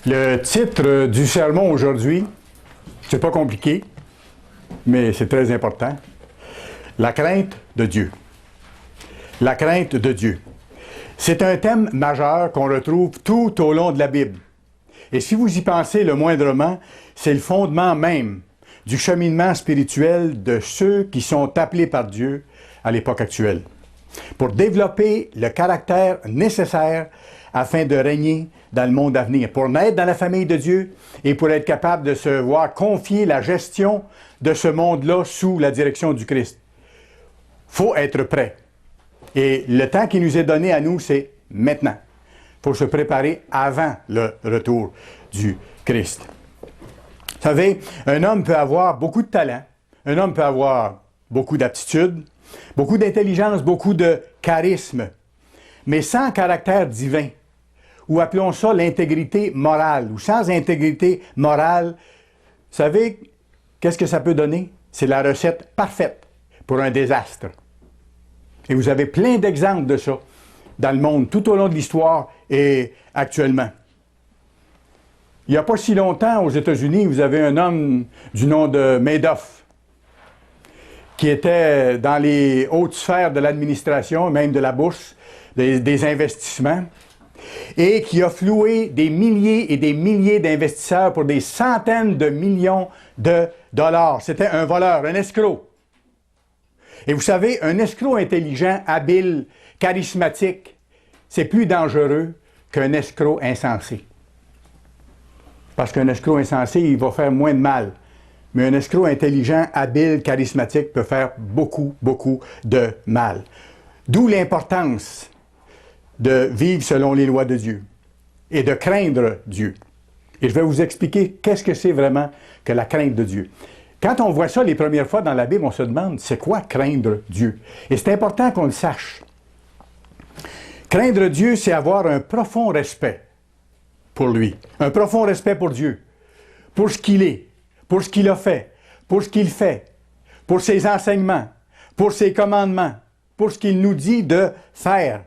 Le titre du sermon aujourd'hui, c'est pas compliqué, mais c'est très important. La crainte de Dieu. La crainte de Dieu. C'est un thème majeur qu'on retrouve tout au long de la Bible. Et si vous y pensez le moindrement, c'est le fondement même du cheminement spirituel de ceux qui sont appelés par Dieu à l'époque actuelle, pour développer le caractère nécessaire afin de régner dans le monde à venir, pour naître dans la famille de Dieu et pour être capable de se voir confier la gestion de ce monde-là sous la direction du Christ. Il faut être prêt. Et le temps qui nous est donné à nous, c'est maintenant. Il faut se préparer avant le retour du Christ. Vous savez, un homme peut avoir beaucoup de talent, un homme peut avoir beaucoup d'aptitudes, beaucoup d'intelligence, beaucoup de charisme, mais sans caractère divin, ou appelons ça l'intégrité morale, ou sans intégrité morale, vous savez, qu'est-ce que ça peut donner? C'est la recette parfaite pour un désastre. Et vous avez plein d'exemples de ça dans le monde, tout au long de l'histoire et actuellement. Il n'y a pas si longtemps, aux États-Unis, vous avez un homme du nom de Madoff, qui était dans les hautes sphères de l'administration, même de la bourse, des investissements, et qui a floué des milliers et des milliers d'investisseurs pour des centaines de millions de dollars. C'était un voleur, un escroc. Et vous savez, un escroc intelligent, habile, charismatique, c'est plus dangereux qu'un escroc insensé. Parce qu'un escroc insensé, il va faire moins de mal. Mais un escroc intelligent, habile, charismatique peut faire beaucoup, beaucoup de mal. D'où l'importance de vivre selon les lois de Dieu et de craindre Dieu. Et je vais vous expliquer qu'est-ce que c'est vraiment que la crainte de Dieu. Quand on voit ça les premières fois dans la Bible, on se demande, c'est quoi craindre Dieu? Et c'est important qu'on le sache. Craindre Dieu, c'est avoir un profond respect pour lui, un profond respect pour Dieu, pour ce qu'il est, pour ce qu'il a fait, pour ce qu'il fait, pour ses enseignements, pour ses commandements, pour ce qu'il nous dit de faire.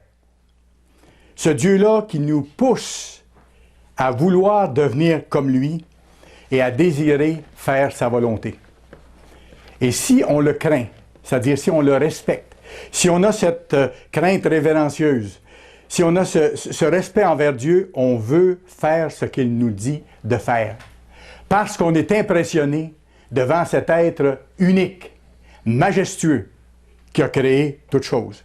Ce Dieu-là qui nous pousse à vouloir devenir comme lui et à désirer faire sa volonté. Et si on le craint, c'est-à-dire si on le respecte, si on a cette crainte révérencieuse, si on a ce respect envers Dieu, on veut faire ce qu'il nous dit de faire. Parce qu'on est impressionné devant cet être unique, majestueux, qui a créé toutes choses.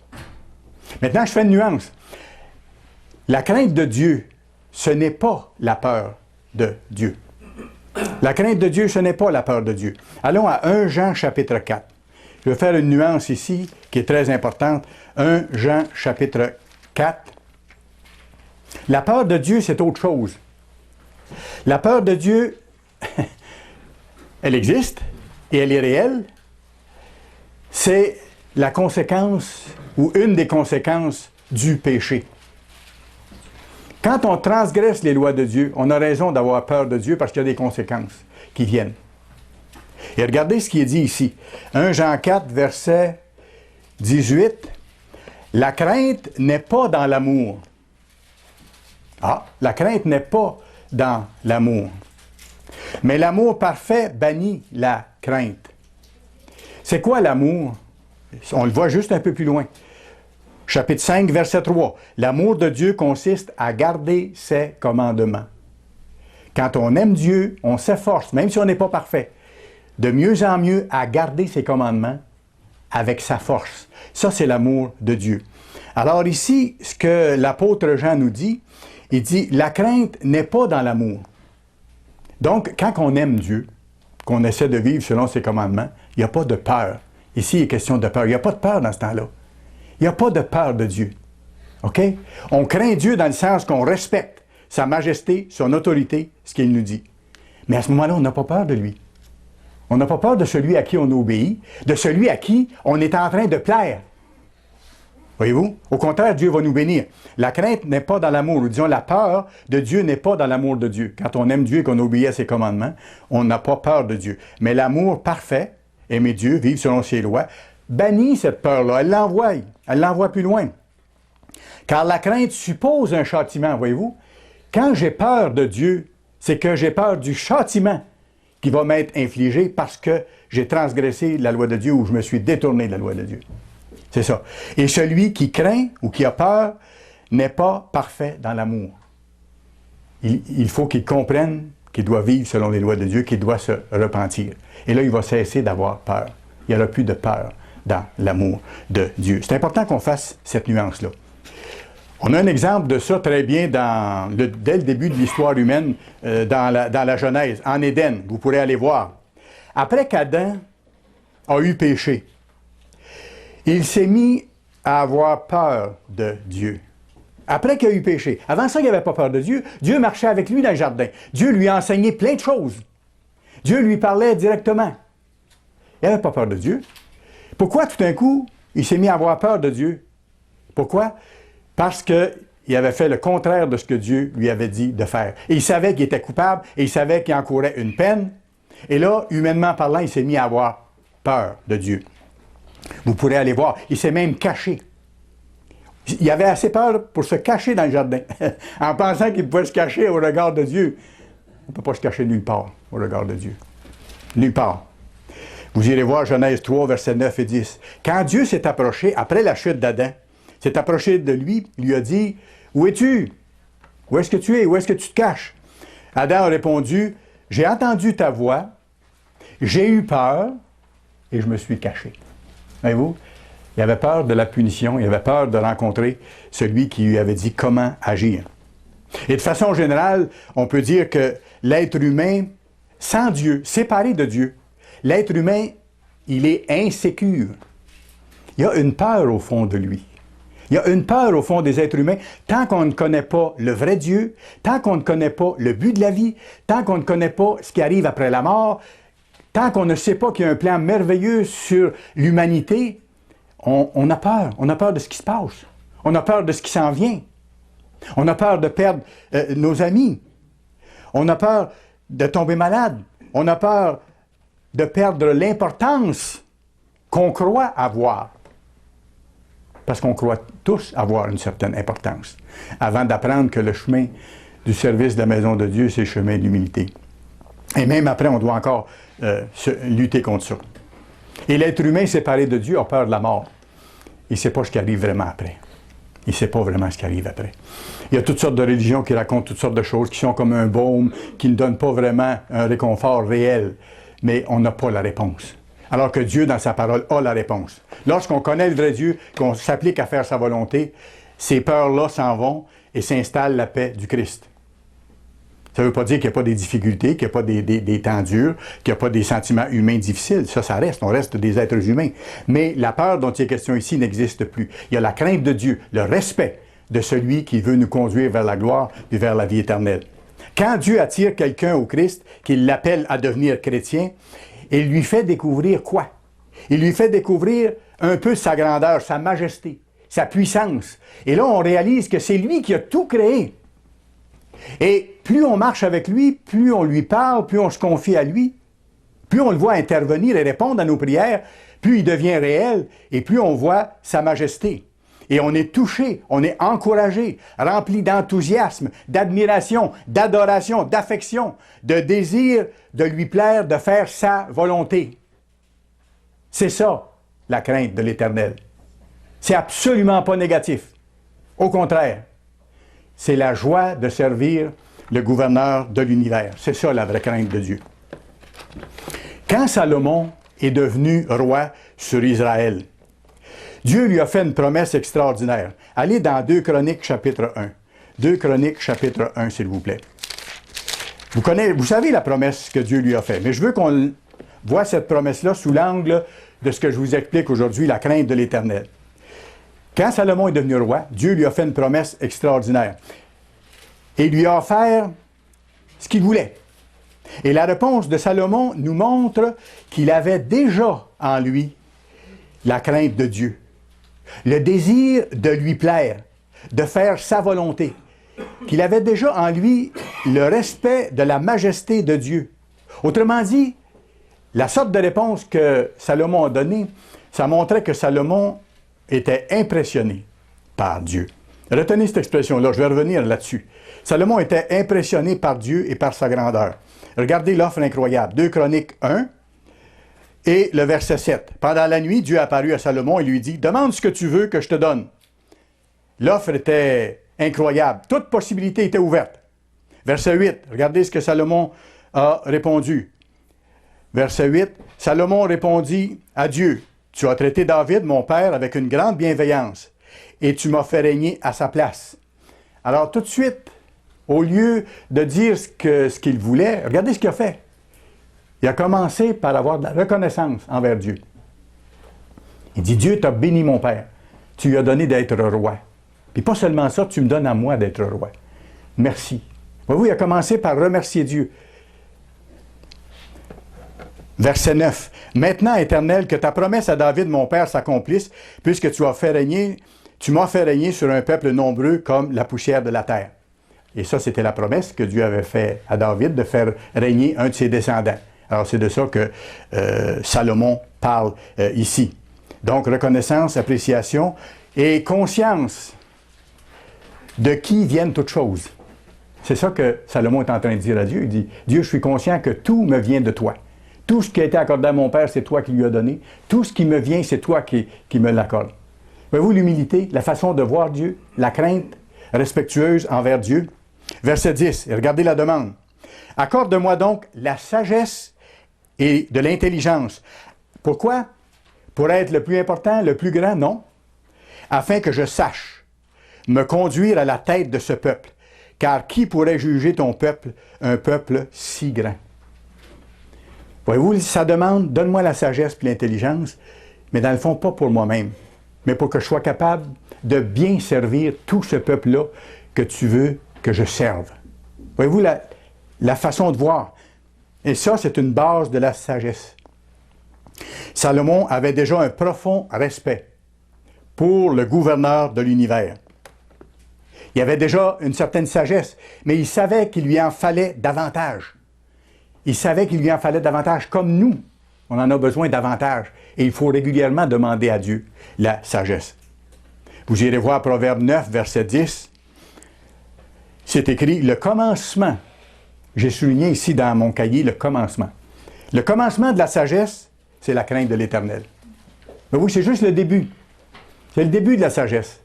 Maintenant, je fais une nuance. La crainte de Dieu, ce n'est pas la peur de Dieu. La crainte de Dieu, ce n'est pas la peur de Dieu. Allons à 1 Jean chapitre 4. Je vais faire une nuance ici qui est très importante. 1 Jean chapitre 4. La peur de Dieu, c'est autre chose. La peur de Dieu, elle existe et elle est réelle. C'est la conséquence ou une des conséquences du péché. Quand on transgresse les lois de Dieu, on a raison d'avoir peur de Dieu parce qu'il y a des conséquences qui viennent. Et regardez ce qui est dit ici. 1 Jean 4, verset 18. La crainte n'est pas dans l'amour. Ah, la crainte n'est pas dans l'amour. Mais l'amour parfait bannit la crainte. C'est quoi l'amour? On le voit juste un peu plus loin. Chapitre 5, verset 3. L'amour de Dieu consiste à garder ses commandements. Quand on aime Dieu, on s'efforce, même si on n'est pas parfait, de mieux en mieux à garder ses commandements avec sa force. Ça, c'est l'amour de Dieu. Alors ici, ce que l'apôtre Jean nous dit, il dit, la crainte n'est pas dans l'amour. Donc, quand on aime Dieu, qu'on essaie de vivre selon ses commandements, il n'y a pas de peur. Ici, il est question de peur. Il n'y a pas de peur dans ce temps-là. Il n'y a pas de peur de Dieu. OK? On craint Dieu dans le sens qu'on respecte sa majesté, son autorité, ce qu'il nous dit. Mais à ce moment-là, on n'a pas peur de lui. On n'a pas peur de celui à qui on obéit, de celui à qui on est en train de plaire. Voyez-vous? Au contraire, Dieu va nous bénir. La crainte n'est pas dans l'amour. Ou disons, la peur de Dieu n'est pas dans l'amour de Dieu. Quand on aime Dieu et qu'on obéit à ses commandements, on n'a pas peur de Dieu. Mais l'amour parfait, aimer Dieu, vivre selon ses lois, bannit cette peur-là. Elle l'envoie plus loin. Car la crainte suppose un châtiment, voyez-vous. Quand j'ai peur de Dieu, c'est que j'ai peur du châtiment qui va m'être infligé parce que j'ai transgressé la loi de Dieu ou je me suis détourné de la loi de Dieu. C'est ça. Et celui qui craint ou qui a peur n'est pas parfait dans l'amour. Il faut qu'il comprenne qu'il doit vivre selon les lois de Dieu, qu'il doit se repentir. Et là, il va cesser d'avoir peur. Il n'y aura plus de peur dans l'amour de Dieu. C'est important qu'on fasse cette nuance-là. On a un exemple de ça très bien dès le début de l'histoire humaine, dans la Genèse, en Éden. Vous pourrez aller voir. Après qu'Adam a eu péché, il s'est mis à avoir peur de Dieu. Après qu'il a eu péché. Avant ça, il n'avait pas peur de Dieu. Dieu marchait avec lui dans le jardin. Dieu lui a enseigné plein de choses. Dieu lui parlait directement. Il n'avait pas peur de Dieu. Pourquoi tout d'un coup, il s'est mis à avoir peur de Dieu? Pourquoi? Parce qu'il avait fait le contraire de ce que Dieu lui avait dit de faire. Et il savait qu'il était coupable, et il savait qu'il encourait une peine. Et là, humainement parlant, il s'est mis à avoir peur de Dieu. Vous pourrez aller voir. Il s'est même caché. Il avait assez peur pour se cacher dans le jardin, en pensant qu'il pouvait se cacher au regard de Dieu. On ne peut pas se cacher nulle part au regard de Dieu. Nulle part. Vous irez voir Genèse 3, versets 9 et 10. Quand Dieu s'est approché, après la chute d'Adam, s'est approché de lui, il lui a dit, « Où es-tu? Où est-ce que tu es? Où est-ce que tu te caches? » Adam a répondu, « J'ai entendu ta voix, j'ai eu peur et je me suis caché. » Voyez-vous? Il avait peur de la punition, il avait peur de rencontrer celui qui lui avait dit comment agir. Et de façon générale, on peut dire que l'être humain, sans Dieu, séparé de Dieu, l'être humain, il est insécure. Il y a une peur au fond de lui. Il y a une peur au fond des êtres humains, tant qu'on ne connaît pas le vrai Dieu, tant qu'on ne connaît pas le but de la vie, tant qu'on ne connaît pas ce qui arrive après la mort, tant qu'on ne sait pas qu'il y a un plan merveilleux sur l'humanité, on a peur. On a peur de ce qui se passe. On a peur de ce qui s'en vient. On a peur de perdre nos amis. On a peur de tomber malade. On a peur de perdre l'importance qu'on croit avoir. Parce qu'on croit tous avoir une certaine importance, avant d'apprendre que le chemin du service de la maison de Dieu, c'est le chemin de l'humilité. Et même après, on doit encore lutter contre ça. Et l'être humain séparé de Dieu a peur de la mort. Il ne sait pas ce qui arrive vraiment après. Il ne sait pas vraiment ce qui arrive après. Il y a toutes sortes de religions qui racontent toutes sortes de choses, qui sont comme un baume, qui ne donnent pas vraiment un réconfort réel. Mais on n'a pas la réponse. Alors que Dieu, dans sa parole, a la réponse. Lorsqu'on connaît le vrai Dieu, qu'on s'applique à faire sa volonté, ces peurs-là s'en vont et s'installe la paix du Christ. Ça ne veut pas dire qu'il n'y a pas des difficultés, qu'il n'y a pas des temps durs, qu'il n'y a pas des sentiments humains difficiles. Ça reste. On reste des êtres humains. Mais la peur dont il est question ici n'existe plus. Il y a la crainte de Dieu, le respect de celui qui veut nous conduire vers la gloire et vers la vie éternelle. Quand Dieu attire quelqu'un au Christ, qu'il l'appelle à devenir chrétien, il lui fait découvrir quoi? Il lui fait découvrir un peu sa grandeur, sa majesté, sa puissance. Et là, on réalise que c'est lui qui a tout créé. Et plus on marche avec lui, plus on lui parle, plus on se confie à lui, plus on le voit intervenir et répondre à nos prières, plus il devient réel et plus on voit sa majesté. Et on est touché, on est encouragé, rempli d'enthousiasme, d'admiration, d'adoration, d'affection, de désir de lui plaire, de faire sa volonté. C'est ça, la crainte de l'Éternel. C'est absolument pas négatif. Au contraire, c'est la joie de servir le gouverneur de l'univers. C'est ça la vraie crainte de Dieu. Quand Salomon est devenu roi sur Israël, Dieu lui a fait une promesse extraordinaire. Allez dans 2 Chroniques chapitre 1. 2 Chroniques chapitre 1, s'il vous plaît. Vous savez la promesse que Dieu lui a faite, mais je veux qu'on voit cette promesse-là sous l'angle de ce que je vous explique aujourd'hui, la crainte de l'Éternel. Quand Salomon est devenu roi, Dieu lui a fait une promesse extraordinaire. Et lui a offert ce qu'il voulait. Et la réponse de Salomon nous montre qu'il avait déjà en lui la crainte de Dieu, le désir de lui plaire, de faire sa volonté, qu'il avait déjà en lui le respect de la majesté de Dieu. Autrement dit, la sorte de réponse que Salomon a donnée, ça montrait que Salomon était impressionné par Dieu. Retenez cette expression-là, je vais revenir là-dessus. Salomon était impressionné par Dieu et par sa grandeur. Regardez l'offre incroyable. 2 Chroniques 1 et le verset 7. Pendant la nuit, Dieu apparut à Salomon et lui dit, « Demande ce que tu veux que je te donne. » L'offre était incroyable. Toute possibilité était ouverte. Verset 8. Regardez ce que Salomon a répondu. Verset 8. Salomon répondit à Dieu, « Tu as traité David, mon père, avec une grande bienveillance, et tu m'as fait régner à sa place. » Alors tout de suite, au lieu de dire ce qu'il voulait, regardez ce qu'il a fait. Il a commencé par avoir de la reconnaissance envers Dieu. Il dit, Dieu t'a béni mon père. Tu lui as donné d'être roi. Puis pas seulement ça, tu me donnes à moi d'être roi. Merci. Voyez-vous, il a commencé par remercier Dieu. Verset 9. Maintenant, Éternel, que ta promesse à David, mon père, s'accomplisse, puisque tu m'as fait régner sur un peuple nombreux comme la poussière de la terre. Et ça, c'était la promesse que Dieu avait faite à David, de faire régner un de ses descendants. Alors, c'est de ça que Salomon parle ici. Donc, reconnaissance, appréciation et conscience de qui viennent toutes choses. C'est ça que Salomon est en train de dire à Dieu. Il dit, Dieu, je suis conscient que tout me vient de toi. Tout ce qui a été accordé à mon père, c'est toi qui lui as donné. Tout ce qui me vient, c'est toi qui me l'accorde. Voyez-vous l'humilité, la façon de voir Dieu, la crainte respectueuse envers Dieu. Verset 10, et regardez la demande. « Accorde-moi donc la sagesse et de l'intelligence. » Pourquoi? Pour être le plus important, le plus grand? Non. Afin que je sache me conduire à la tête de ce peuple. Car qui pourrait juger ton peuple, un peuple si grand? Voyez-vous, ça demande, donne-moi la sagesse et l'intelligence, mais dans le fond, pas pour moi-même, mais pour que je sois capable de bien servir tout ce peuple-là que tu veux que je serve. Voyez-vous la façon de voir. Et ça, c'est une base de la sagesse. Salomon avait déjà un profond respect pour le gouverneur de l'univers. Il avait déjà une certaine sagesse, mais il savait qu'il lui en fallait davantage. Il savait qu'il lui en fallait davantage, comme nous. On en a besoin davantage. Et il faut régulièrement demander à Dieu la sagesse. Vous irez voir Proverbe 9, verset 10. C'est écrit, le commencement. J'ai souligné ici dans mon cahier le commencement. Le commencement de la sagesse, c'est la crainte de l'Éternel. Mais oui, c'est juste le début. C'est le début de la sagesse.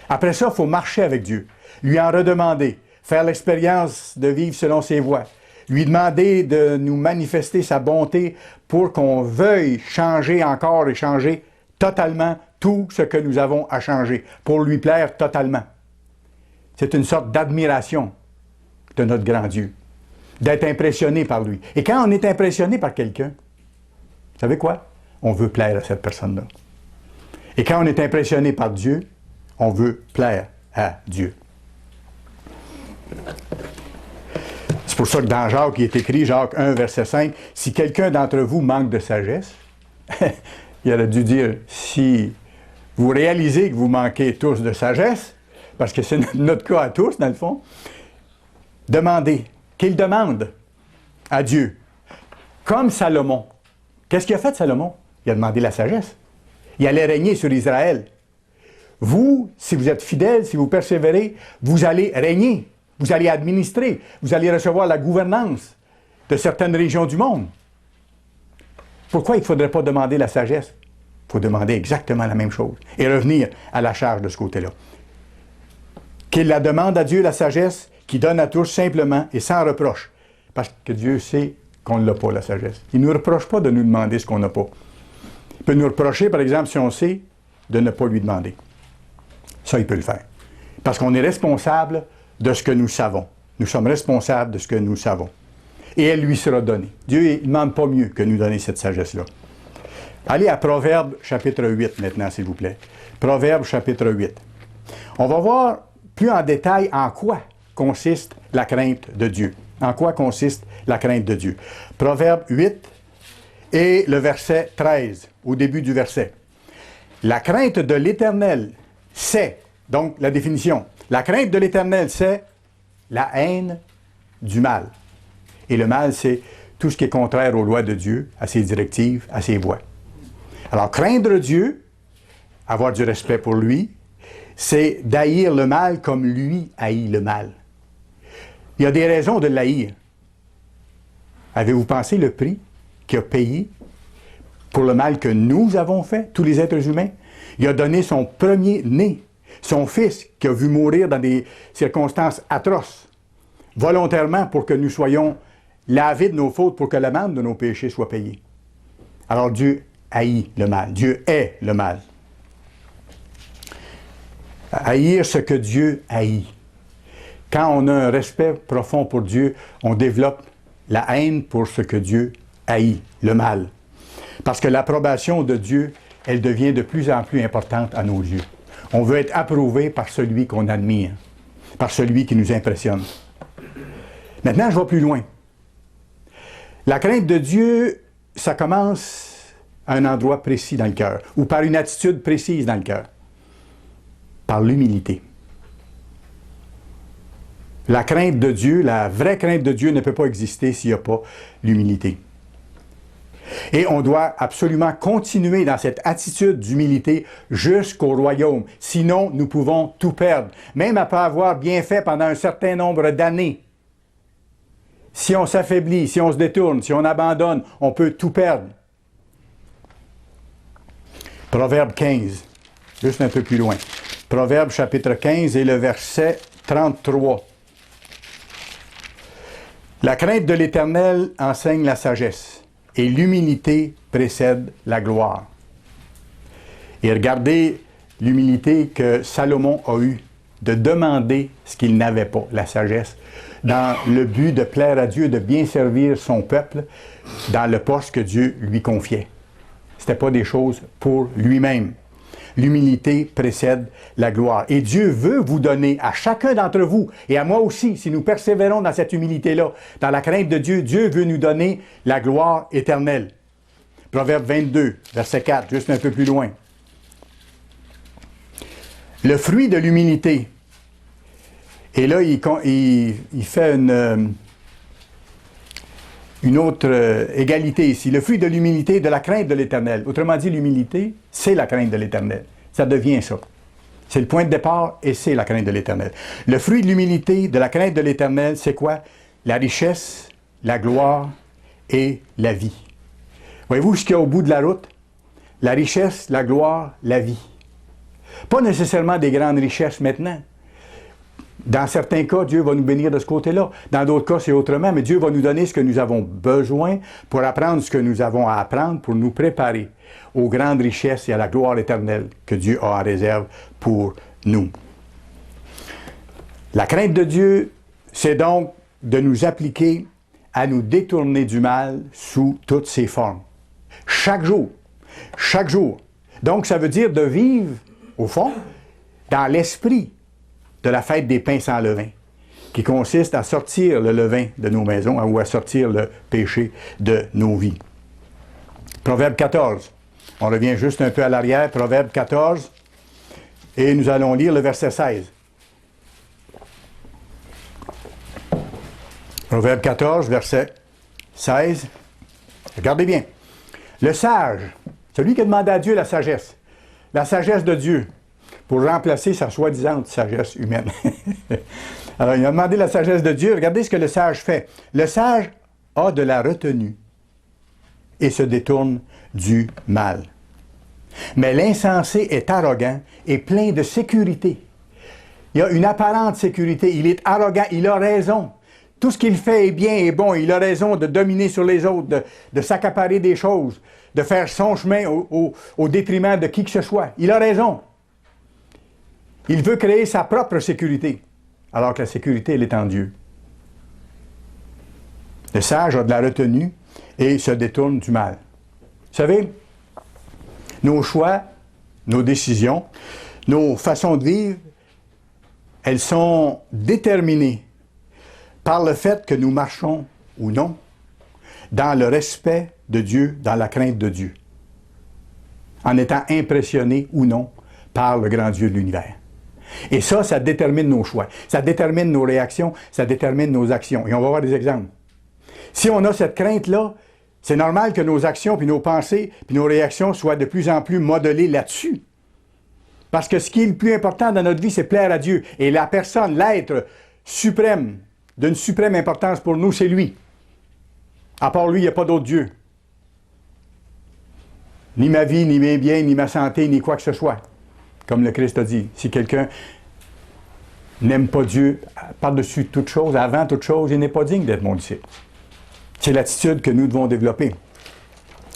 Après ça, il faut marcher avec Dieu, lui en redemander, faire l'expérience de vivre selon ses voies, lui demander de nous manifester sa bonté pour qu'on veuille changer encore et changer totalement tout ce que nous avons à changer, pour lui plaire totalement. C'est une sorte d'admiration de notre grand Dieu, d'être impressionné par lui. Et quand on est impressionné par quelqu'un, vous savez quoi? On veut plaire à cette personne-là. Et quand on est impressionné par Dieu, on veut plaire à Dieu. C'est pour ça que dans Jacques, il est écrit, Jacques 1, verset 5, « Si quelqu'un d'entre vous manque de sagesse, il aurait dû dire, si vous réalisez que vous manquez tous de sagesse, parce que c'est notre cas à tous, dans le fond, demandez, qu'il demande à Dieu, comme Salomon. Qu'est-ce qu'il a fait, Salomon? Il a demandé la sagesse. Il allait régner sur Israël. Vous, si vous êtes fidèles, si vous persévérez, vous allez régner, vous allez administrer, vous allez recevoir la gouvernance de certaines régions du monde. Pourquoi il ne faudrait pas demander la sagesse? Il faut demander exactement la même chose et revenir à la charge de ce côté-là. Qu'il la demande à Dieu, la sagesse, qui donne à tous simplement et sans reproche. Parce que Dieu sait qu'on ne l'a pas, la sagesse. Il ne nous reproche pas de nous demander ce qu'on n'a pas. Il peut nous reprocher, par exemple, si on sait, de ne pas lui demander. Ça, il peut le faire. Parce qu'on est responsable de ce que nous savons. Nous sommes responsables de ce que nous savons. Et elle lui sera donnée. Dieu ne demande pas mieux que nous donner cette sagesse-là. Allez à Proverbe chapitre 8 maintenant, s'il vous plaît. Proverbe chapitre 8. On va voir plus en détail en quoi consiste la crainte de Dieu. En quoi consiste la crainte de Dieu. Proverbe 8 et le verset 13, au début du verset. La crainte de l'Éternel, c'est, donc la définition, la crainte de l'Éternel, c'est la haine du mal. Et le mal, c'est tout ce qui est contraire aux lois de Dieu, à ses directives, à ses voies. Alors, craindre Dieu, avoir du respect pour lui, c'est d'haïr le mal comme lui haït le mal. Il y a des raisons de l'haïr. Avez-vous pensé le prix qu'il a payé pour le mal que nous avons fait, tous les êtres humains? Il a donné son premier-né, son fils, qui a vu mourir dans des circonstances atroces, volontairement pour que nous soyons lavés de nos fautes, pour que l'amende de nos péchés soit payée. Alors Dieu haït le mal. Dieu est le mal. Haïr ce que Dieu haït. Quand on a un respect profond pour Dieu, on développe la haine pour ce que Dieu haït, le mal. Parce que l'approbation de Dieu, elle devient de plus en plus importante à nos yeux. On veut être approuvé par celui qu'on admire, par celui qui nous impressionne. Maintenant, je vais plus loin. La crainte de Dieu, ça commence à un endroit précis dans le cœur, ou par une attitude précise dans le cœur, par l'humilité. La crainte de Dieu, la vraie crainte de Dieu ne peut pas exister s'il n'y a pas l'humilité. Et on doit absolument continuer dans cette attitude d'humilité jusqu'au royaume. Sinon, nous pouvons tout perdre. Même après avoir bien fait pendant un certain nombre d'années. Si on s'affaiblit, si on se détourne, si on abandonne, on peut tout perdre. Proverbe 15, juste un peu plus loin. Proverbe chapitre 15 et le verset 33. La crainte de l'Éternel enseigne la sagesse, et l'humilité précède la gloire. Et regardez l'humilité que Salomon a eue de demander ce qu'il n'avait pas, la sagesse, dans le but de plaire à Dieu, de bien servir son peuple dans le poste que Dieu lui confiait. Ce n'était pas des choses pour lui-même. L'humilité précède la gloire. Et Dieu veut vous donner à chacun d'entre vous, et à moi aussi, si nous persévérons dans cette humilité-là, dans la crainte de Dieu, Dieu veut nous donner la gloire éternelle. Proverbe 22, verset 4, juste un peu plus loin. Le fruit de l'humilité. Et là, il fait une autre égalité ici. Le fruit de l'humilité, de la crainte de l'Éternel. Autrement dit, l'humilité, c'est la crainte de l'Éternel. Ça devient ça. C'est le point de départ et c'est la crainte de l'Éternel. Le fruit de l'humilité, de la crainte de l'Éternel, c'est quoi? La richesse, la gloire et la vie. Voyez-vous ce qu'il y a au bout de la route? La richesse, la gloire, la vie. Pas nécessairement des grandes richesses maintenant. Dans certains cas, Dieu va nous bénir de ce côté-là. Dans d'autres cas, c'est autrement, mais Dieu va nous donner ce que nous avons besoin pour apprendre ce que nous avons à apprendre, pour nous préparer aux grandes richesses et à la gloire éternelle que Dieu a en réserve pour nous. La crainte de Dieu, c'est donc de nous appliquer à nous détourner du mal sous toutes ses formes. Chaque jour. Chaque jour. Donc, ça veut dire de vivre, au fond, dans l'esprit de la fête des pains sans levain, qui consiste à sortir le levain de nos maisons ou à sortir le péché de nos vies. Proverbe 14. On revient juste un peu à l'arrière, Proverbe 14, et nous allons lire le verset 16. Proverbe 14, verset 16. Regardez bien. Le sage, celui qui a demandé à Dieu la sagesse de Dieu, pour remplacer sa soi-disant sagesse humaine. Alors, il a demandé la sagesse de Dieu. Regardez ce que le sage fait. Le sage a de la retenue et se détourne du mal. Mais l'insensé est arrogant et plein de sécurité. Il a une apparente sécurité. Il est arrogant. Il a raison. Tout ce qu'il fait est bien et bon. Il a raison de dominer sur les autres, de s'accaparer des choses, de faire son chemin au détriment de qui que ce soit. Il a raison. Il veut créer sa propre sécurité, alors que la sécurité, elle est en Dieu. Le sage a de la retenue et se détourne du mal. Vous savez, nos choix, nos décisions, nos façons de vivre, elles sont déterminées par le fait que nous marchons ou non dans le respect de Dieu, dans la crainte de Dieu, en étant impressionnés ou non par le grand Dieu de l'univers. Et ça détermine nos choix, ça détermine nos réactions, ça détermine nos actions. Et on va voir des exemples. Si on a cette crainte-là, c'est normal que nos actions, puis nos pensées, puis nos réactions soient de plus en plus modelées là-dessus. Parce que ce qui est le plus important dans notre vie, c'est plaire à Dieu. Et la personne, l'être suprême, d'une suprême importance pour nous, c'est lui. À part lui, il n'y a pas d'autre Dieu. Ni ma vie, ni mes biens, ni ma santé, ni quoi que ce soit. Comme le Christ a dit. Si quelqu'un n'aime pas Dieu par-dessus toute chose, avant toute chose, il n'est pas digne d'être mon disciple. C'est l'attitude que nous devons développer.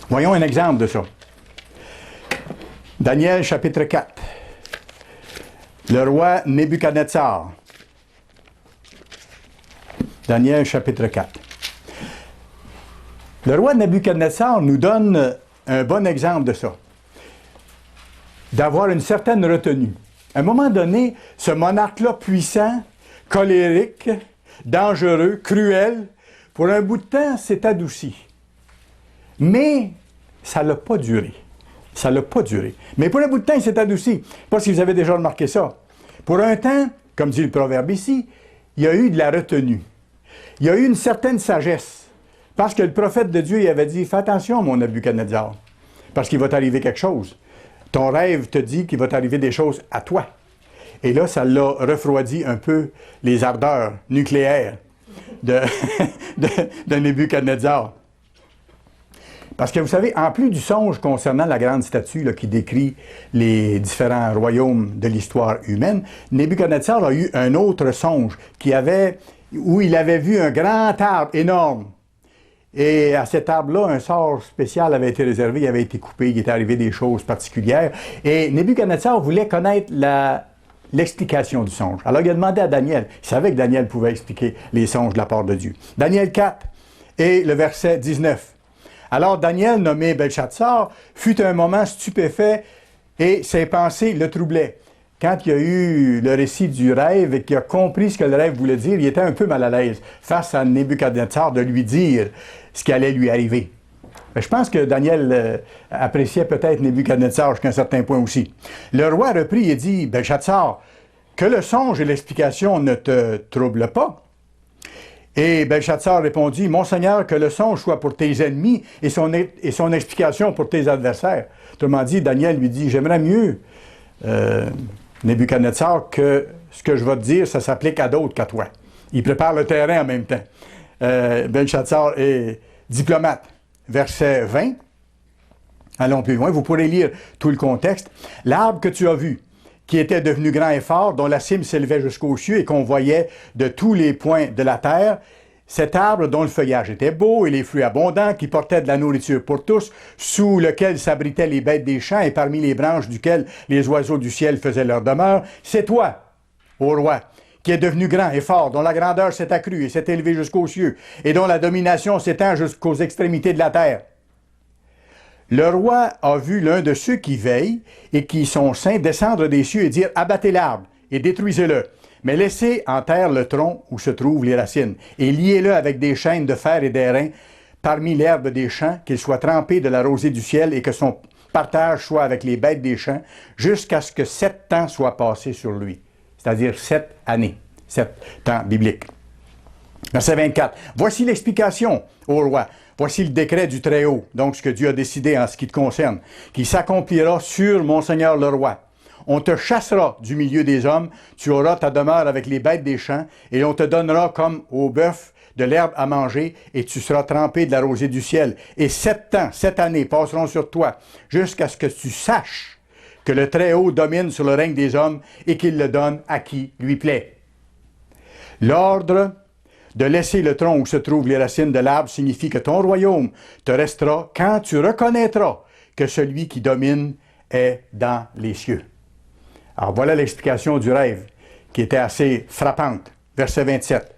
Voyons un exemple de ça. Daniel, chapitre 4. Le roi Nebuchadnezzar. Daniel, chapitre 4. Le roi Nebuchadnezzar nous donne un bon exemple de ça. D'avoir une certaine retenue. À un moment donné, ce monarque-là puissant, colérique, dangereux, cruel, pour un bout de temps, s'est adouci. Mais ça ne l'a pas duré. Ça ne l'a pas duré. Mais pour un bout de temps, il s'est adouci. Je ne sais pas si vous avez déjà remarqué ça. Pour un temps, comme dit le proverbe ici, il y a eu de la retenue. Il y a eu une certaine sagesse. Parce que le prophète de Dieu il avait dit, fais attention, mon Nebuchadnezzar, parce qu'il va t'arriver quelque chose. Ton rêve te dit qu'il va t'arriver des choses à toi. Et là, ça l'a refroidi un peu les ardeurs nucléaires de Nebuchadnezzar. Parce que vous savez, en plus du songe concernant la grande statue là, qui décrit les différents royaumes de l'histoire humaine, Nebuchadnezzar a eu un autre songe où il avait vu un grand arbre énorme. Et à cet arbre-là, un sort spécial avait été réservé, il avait été coupé, il était arrivé des choses particulières. Et Nebuchadnezzar voulait connaître l'explication du songe. Alors il a demandé à Daniel, il savait que Daniel pouvait expliquer les songes de la part de Dieu. Daniel 4 et le verset 19. Alors Daniel, nommé Belchatsar, fut un moment stupéfait et ses pensées le troublaient. Quand il a eu le récit du rêve et qu'il a compris ce que le rêve voulait dire, il était un peu mal à l'aise face à Nebuchadnezzar de lui dire ce qui allait lui arriver. Mais je pense que Daniel appréciait peut-être Nebuchadnezzar jusqu'à un certain point aussi. Le roi reprit et dit, Belchatsar, que le songe et l'explication ne te troublent pas. Et Belchatsar répondit, mon Seigneur, que le songe soit pour tes ennemis et son explication pour tes adversaires. Autrement dit, Daniel lui dit, j'aimerais mieux, Nebuchadnezzar, que ce que je vais te dire, ça s'applique à d'autres qu'à toi. Il prépare le terrain en même temps. Belchatsar est diplomate. Verset 20. Allons plus loin, vous pourrez lire tout le contexte. L'arbre que tu as vu, qui était devenu grand et fort, dont la cime s'élevait jusqu'aux cieux et qu'on voyait de tous les points de la terre, cet arbre dont le feuillage était beau et les fruits abondants, qui portait de la nourriture pour tous, sous lequel s'abritaient les bêtes des champs et parmi les branches duquel les oiseaux du ciel faisaient leur demeure, c'est toi, ô roi, qui est devenu grand et fort, dont la grandeur s'est accrue et s'est élevée jusqu'aux cieux, et dont la domination s'étend jusqu'aux extrémités de la terre. Le roi a vu l'un de ceux qui veillent et qui sont saints descendre des cieux et dire « Abattez l'arbre et détruisez-le, mais laissez en terre le tronc où se trouvent les racines, et liez-le avec des chaînes de fer et d'airain parmi l'herbe des champs, qu'il soit trempé de la rosée du ciel et que son partage soit avec les bêtes des champs, jusqu'à ce que 7 ans soient passés sur lui. » C'est-à-dire 7 années, 7 temps bibliques. Verset 24. Voici l'explication, ô roi. Voici le décret du Très-Haut, donc ce que Dieu a décidé en ce qui te concerne, qui s'accomplira sur mon Seigneur le roi. On te chassera du milieu des hommes, tu auras ta demeure avec les bêtes des champs, et on te donnera comme au bœuf de l'herbe à manger, et tu seras trempé de la rosée du ciel. Et 7 ans, 7 années passeront sur toi, jusqu'à ce que tu saches que le Très-Haut domine sur le règne des hommes et qu'il le donne à qui lui plaît. L'ordre de laisser le tronc où se trouvent les racines de l'arbre signifie que ton royaume te restera quand tu reconnaîtras que celui qui domine est dans les cieux. Alors voilà l'explication du rêve qui était assez frappante. Verset 27.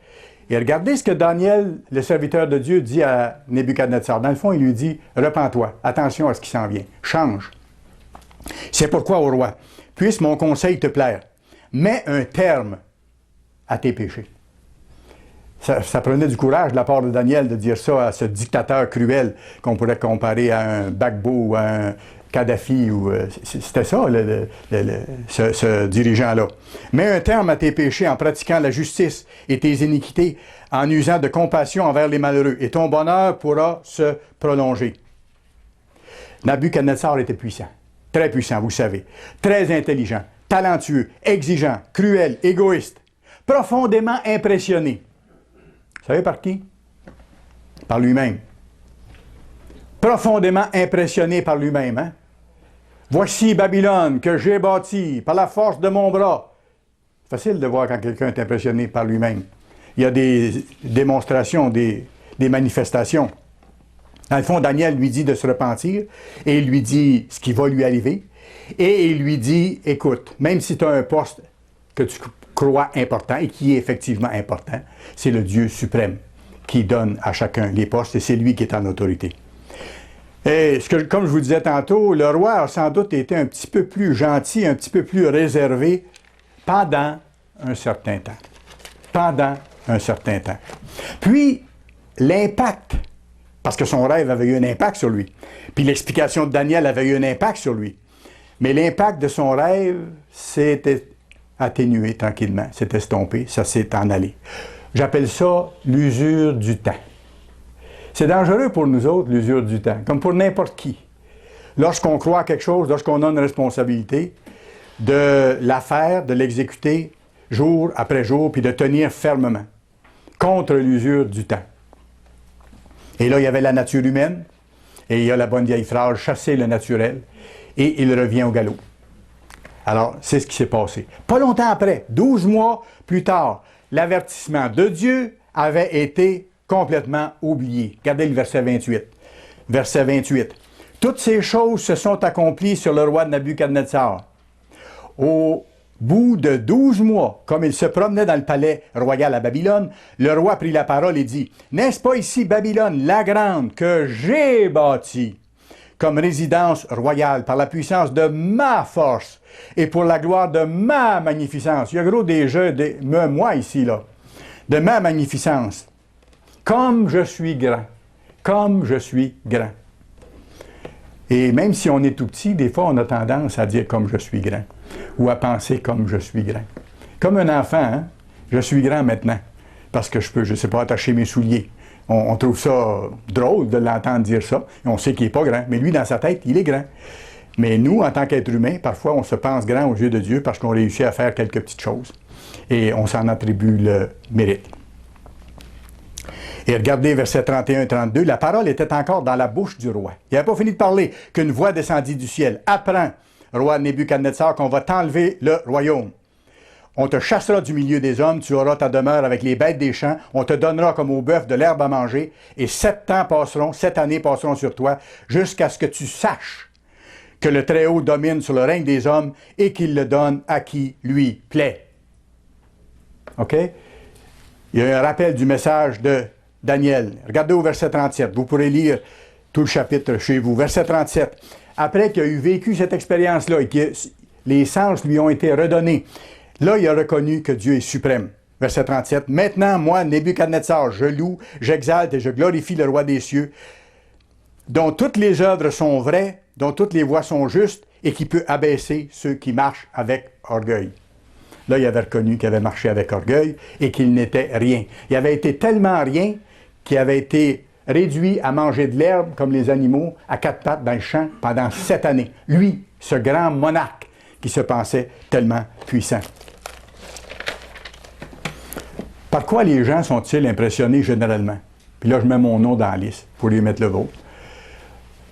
Et regardez ce que Daniel, le serviteur de Dieu, dit à Nebuchadnezzar. Dans le fond, il lui dit, repens-toi, attention à ce qui s'en vient, change. C'est pourquoi, ô roi, puisse mon conseil te plaire, mets un terme à tes péchés. Ça prenait du courage de la part de Daniel de dire ça à ce dictateur cruel qu'on pourrait comparer à un Gbagbo ou à un Kadhafi. C'était ça, ce dirigeant-là. Mets un terme à tes péchés en pratiquant la justice et tes iniquités, en usant de compassion envers les malheureux, et ton bonheur pourra se prolonger. Nabuchodonosor était puissant. très puissant, vous savez, très intelligent, talentueux, exigeant, cruel, égoïste, profondément impressionné. Vous savez par qui? Par lui-même. Profondément impressionné par lui-même. Hein? Voici Babylone que j'ai bâtie par la force de mon bras. C'est facile de voir quand quelqu'un est impressionné par lui-même. Il y a des démonstrations, des manifestations. Dans le fond, Daniel lui dit de se repentir et il lui dit ce qui va lui arriver. Et il lui dit, écoute, même si tu as un poste que tu crois important et qui est effectivement important, c'est le Dieu suprême qui donne à chacun les postes et c'est lui qui est en autorité. Et comme je vous disais tantôt, le roi a sans doute été un petit peu plus gentil, un petit peu plus réservé pendant un certain temps. Pendant un certain temps. Puis, l'impact, parce que son rêve avait eu un impact sur lui, puis l'explication de Daniel avait eu un impact sur lui, mais l'impact de son rêve s'était atténué tranquillement, s'est estompé, ça s'est en allé. J'appelle ça l'usure du temps. C'est dangereux pour nous autres, l'usure du temps, comme pour n'importe qui. Lorsqu'on croit à quelque chose, lorsqu'on a une responsabilité, de la faire, de l'exécuter jour après jour, puis de tenir fermement contre l'usure du temps. Et là, il y avait la nature humaine, et il y a la bonne vieille phrase, chasser le naturel, et il revient au galop. Alors, c'est ce qui s'est passé. Pas longtemps après, 12 mois plus tard, l'avertissement de Dieu avait été complètement oublié. Regardez le verset 28. Verset 28. Toutes ces choses se sont accomplies sur le roi de Nabuchodonosor. Au bout de 12 mois, comme il se promenait dans le palais royal à Babylone, le roi prit la parole et dit, « N'est-ce pas ici Babylone, la grande, que j'ai bâtie comme résidence royale par la puissance de ma force et pour la gloire de ma magnificence. » Il y a gros des jeux, moi ici, là. De ma magnificence. Comme je suis grand. Comme je suis grand. Et même si on est tout petit, des fois, on a tendance à dire « comme je suis grand » ou à penser « comme je suis grand ». Comme un enfant, hein? Je suis grand maintenant parce que je peux, je ne sais pas, attacher mes souliers. On trouve ça drôle de l'entendre dire ça. Et on sait qu'il n'est pas grand. Mais lui, dans sa tête, il est grand. Mais nous, en tant qu'être humain, parfois, on se pense grand aux yeux de Dieu parce qu'on réussit à faire quelques petites choses. Et on s'en attribue le mérite. Et regardez versets 31 et 32, la parole était encore dans la bouche du roi. Il n'avait pas fini de parler qu'une voix descendit du ciel. « Apprends, roi Nebuchadnezzar, qu'on va t'enlever le royaume. On te chassera du milieu des hommes, tu auras ta demeure avec les bêtes des champs, on te donnera comme au bœuf de l'herbe à manger, et 7 années passeront sur toi, jusqu'à ce que tu saches que le Très-Haut domine sur le règne des hommes et qu'il le donne à qui lui plaît. » OK? Il y a un rappel du message de Daniel. Regardez au verset 37. Vous pourrez lire tout le chapitre chez vous. Verset 37. Après qu'il a eu vécu cette expérience-là et que les sens lui ont été redonnés, là, il a reconnu que Dieu est suprême. Verset 37. Maintenant, moi, Nebuchadnezzar, je loue, j'exalte et je glorifie le roi des cieux, dont toutes les œuvres sont vraies, dont toutes les voies sont justes et qui peut abaisser ceux qui marchent avec orgueil. Là, il avait reconnu qu'il avait marché avec orgueil et qu'il n'était rien. Il avait été tellement rien qu'il avait été réduit à manger de l'herbe comme les animaux à 4 pattes dans le champ pendant 7 années. Lui, ce grand monarque qui se pensait tellement puissant. Par quoi les gens sont-ils impressionnés généralement? Puis là, je mets mon nom dans la liste pour lui mettre le vôtre.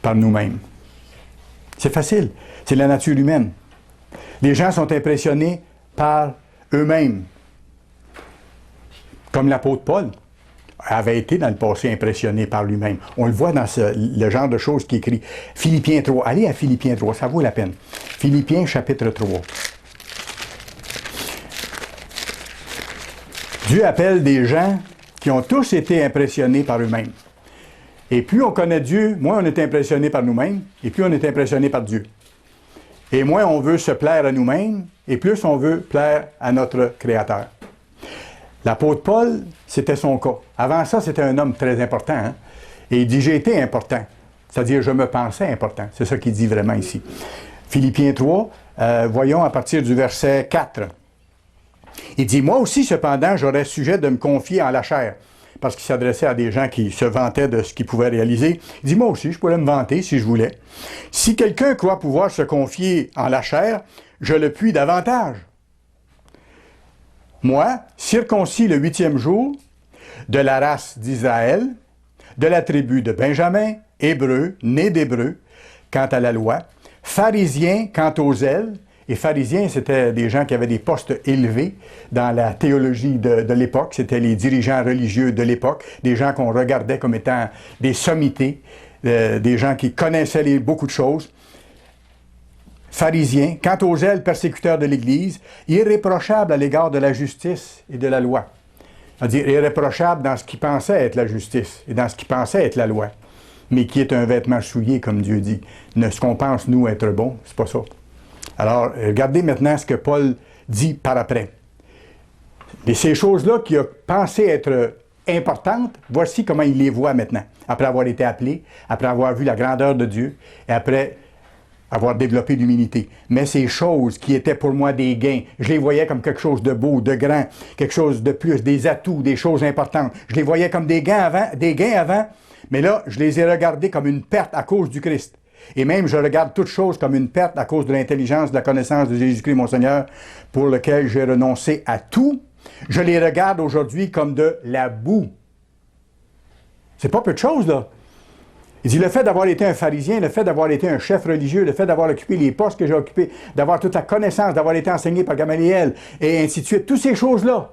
Par nous-mêmes. C'est facile. C'est la nature humaine. Les gens sont impressionnés par eux-mêmes. Comme l'apôtre Paul avait été dans le passé impressionné par lui-même. On le voit dans le genre de choses qu'il écrit. Philippiens 3. Allez à Philippiens 3, ça vaut la peine. Philippiens chapitre 3. Dieu appelle des gens qui ont tous été impressionnés par eux-mêmes. Et plus on connaît Dieu, moins on est impressionné par nous-mêmes, et plus on est impressionné par Dieu. Et moins on veut se plaire à nous-mêmes, et plus on veut plaire à notre Créateur. L'apôtre Paul, c'était son cas. Avant ça, c'était un homme très important. Hein? Et il dit, j'ai été important. C'est-à-dire, je me pensais important. C'est ça qu'il dit vraiment ici. Philippiens 3, voyons à partir du verset 4. Il dit, moi aussi, cependant, j'aurais sujet de me confier en la chair. parce qu'il s'adressait à des gens qui se vantaient de ce qu'ils pouvaient réaliser. Il dit, moi aussi, je pourrais me vanter si je voulais. Si quelqu'un croit pouvoir se confier en la chair, je le puis davantage. Moi, circoncis le 8e jour, de la race d'Israël, de la tribu de Benjamin, hébreu, né d'hébreu, quant à la loi, pharisien quant aux zèles, et pharisiens, c'était des gens qui avaient des postes élevés dans la théologie de l'époque, c'était les dirigeants religieux de l'époque, des gens qu'on regardait comme étant des sommités, des gens qui connaissaient beaucoup de choses. Pharisiens, quant aux zèles, persécuteurs de l'Église, irréprochables à l'égard de la justice et de la loi. C'est-à-dire irréprochables dans ce qu'ils pensaient être la justice et dans ce qu'ils pensaient être la loi, mais qui est un vêtement souillé, comme Dieu dit. Ce qu'on pense, nous, être bon, c'est pas ça. Alors, regardez maintenant ce que Paul dit par après. Et ces choses-là qu'il a pensé être importantes, voici comment il les voit maintenant, après avoir été appelé, après avoir vu la grandeur de Dieu, et après avoir développé l'humilité. Mais ces choses qui étaient pour moi des gains, je les voyais comme quelque chose de beau, de grand, quelque chose de plus, des atouts, des choses importantes. Je les voyais comme des gains avant, mais là, je les ai regardés comme une perte à cause du Christ. Et même, je regarde toutes choses comme une perte à cause de l'intelligence, de la connaissance de Jésus-Christ, mon Seigneur, pour lequel j'ai renoncé à tout. Je les regarde aujourd'hui comme de la boue. C'est pas peu de choses, là. Il dit, le fait d'avoir été un pharisien, le fait d'avoir été un chef religieux, le fait d'avoir occupé les postes que j'ai occupés, d'avoir toute la connaissance, d'avoir été enseigné par Gamaliel, et ainsi de suite, toutes ces choses-là,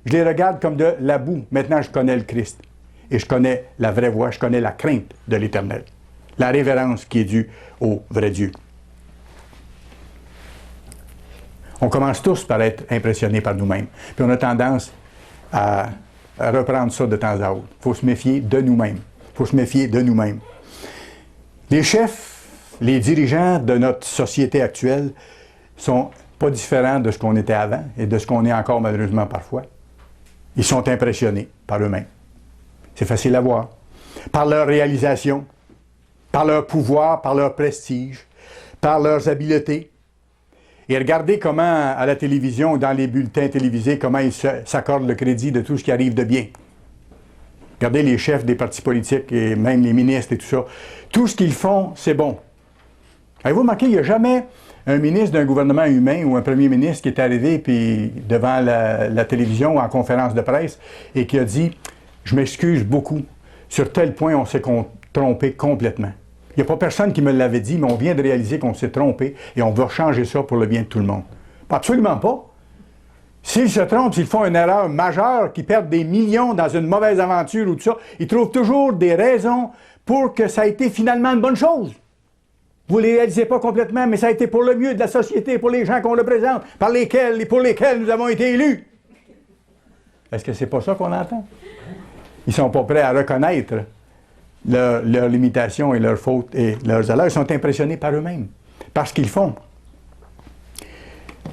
je les regarde comme de la boue. Maintenant, je connais le Christ. Et je connais la vraie voie, je connais la crainte de l'Éternel. La révérence qui est due au vrai Dieu. On commence tous par être impressionnés par nous-mêmes. Puis on a tendance à reprendre ça de temps à autre. Il faut se méfier de nous-mêmes. Il faut se méfier de nous-mêmes. Les chefs, les dirigeants de notre société actuelle sont pas différents de ce qu'on était avant et de ce qu'on est encore malheureusement parfois. Ils sont impressionnés par eux-mêmes. C'est facile à voir. Par leur réalisation, par leur pouvoir, par leur prestige, par leurs habiletés. Et regardez comment, à la télévision, dans les bulletins télévisés, comment ils s'accordent le crédit de tout ce qui arrive de bien. Regardez les chefs des partis politiques et même les ministres et tout ça. Tout ce qu'ils font, c'est bon. Avez-vous remarqué, il n'y a jamais un ministre d'un gouvernement humain ou un premier ministre qui est arrivé puis devant la télévision ou en conférence de presse et qui a dit « Je m'excuse beaucoup. Sur tel point, on s'est trompé complètement. » Il n'y a pas personne qui me l'avait dit, mais on vient de réaliser qu'on s'est trompé et on va changer ça pour le bien de tout le monde. Absolument pas. S'ils se trompent, s'ils font une erreur majeure, qu'ils perdent des millions dans une mauvaise aventure ou tout ça, ils trouvent toujours des raisons pour que ça ait été finalement une bonne chose. Vous ne les réalisez pas complètement, mais ça a été pour le mieux de la société, pour les gens qu'on représente, par lesquels et pour lesquels nous avons été élus. Est-ce que c'est pas ça qu'on entend? Ils ne sont pas prêts à reconnaître leurs limitations et leurs fautes et leurs erreurs. Ils sont impressionnés par eux-mêmes, par ce qu'ils font.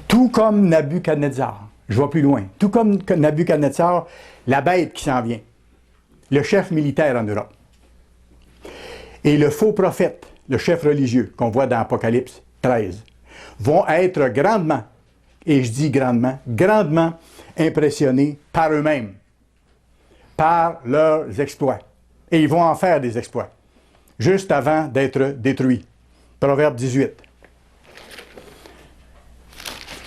Tout comme Nabuchodonosor, je vais plus loin, tout comme Nabuchodonosor, la bête qui s'en vient, le chef militaire en Europe, et le faux prophète, le chef religieux qu'on voit dans Apocalypse 13, vont être grandement, et je dis grandement, grandement impressionnés par eux-mêmes, par leurs exploits. Et ils vont en faire des exploits, juste avant d'être détruits. Proverbe 18.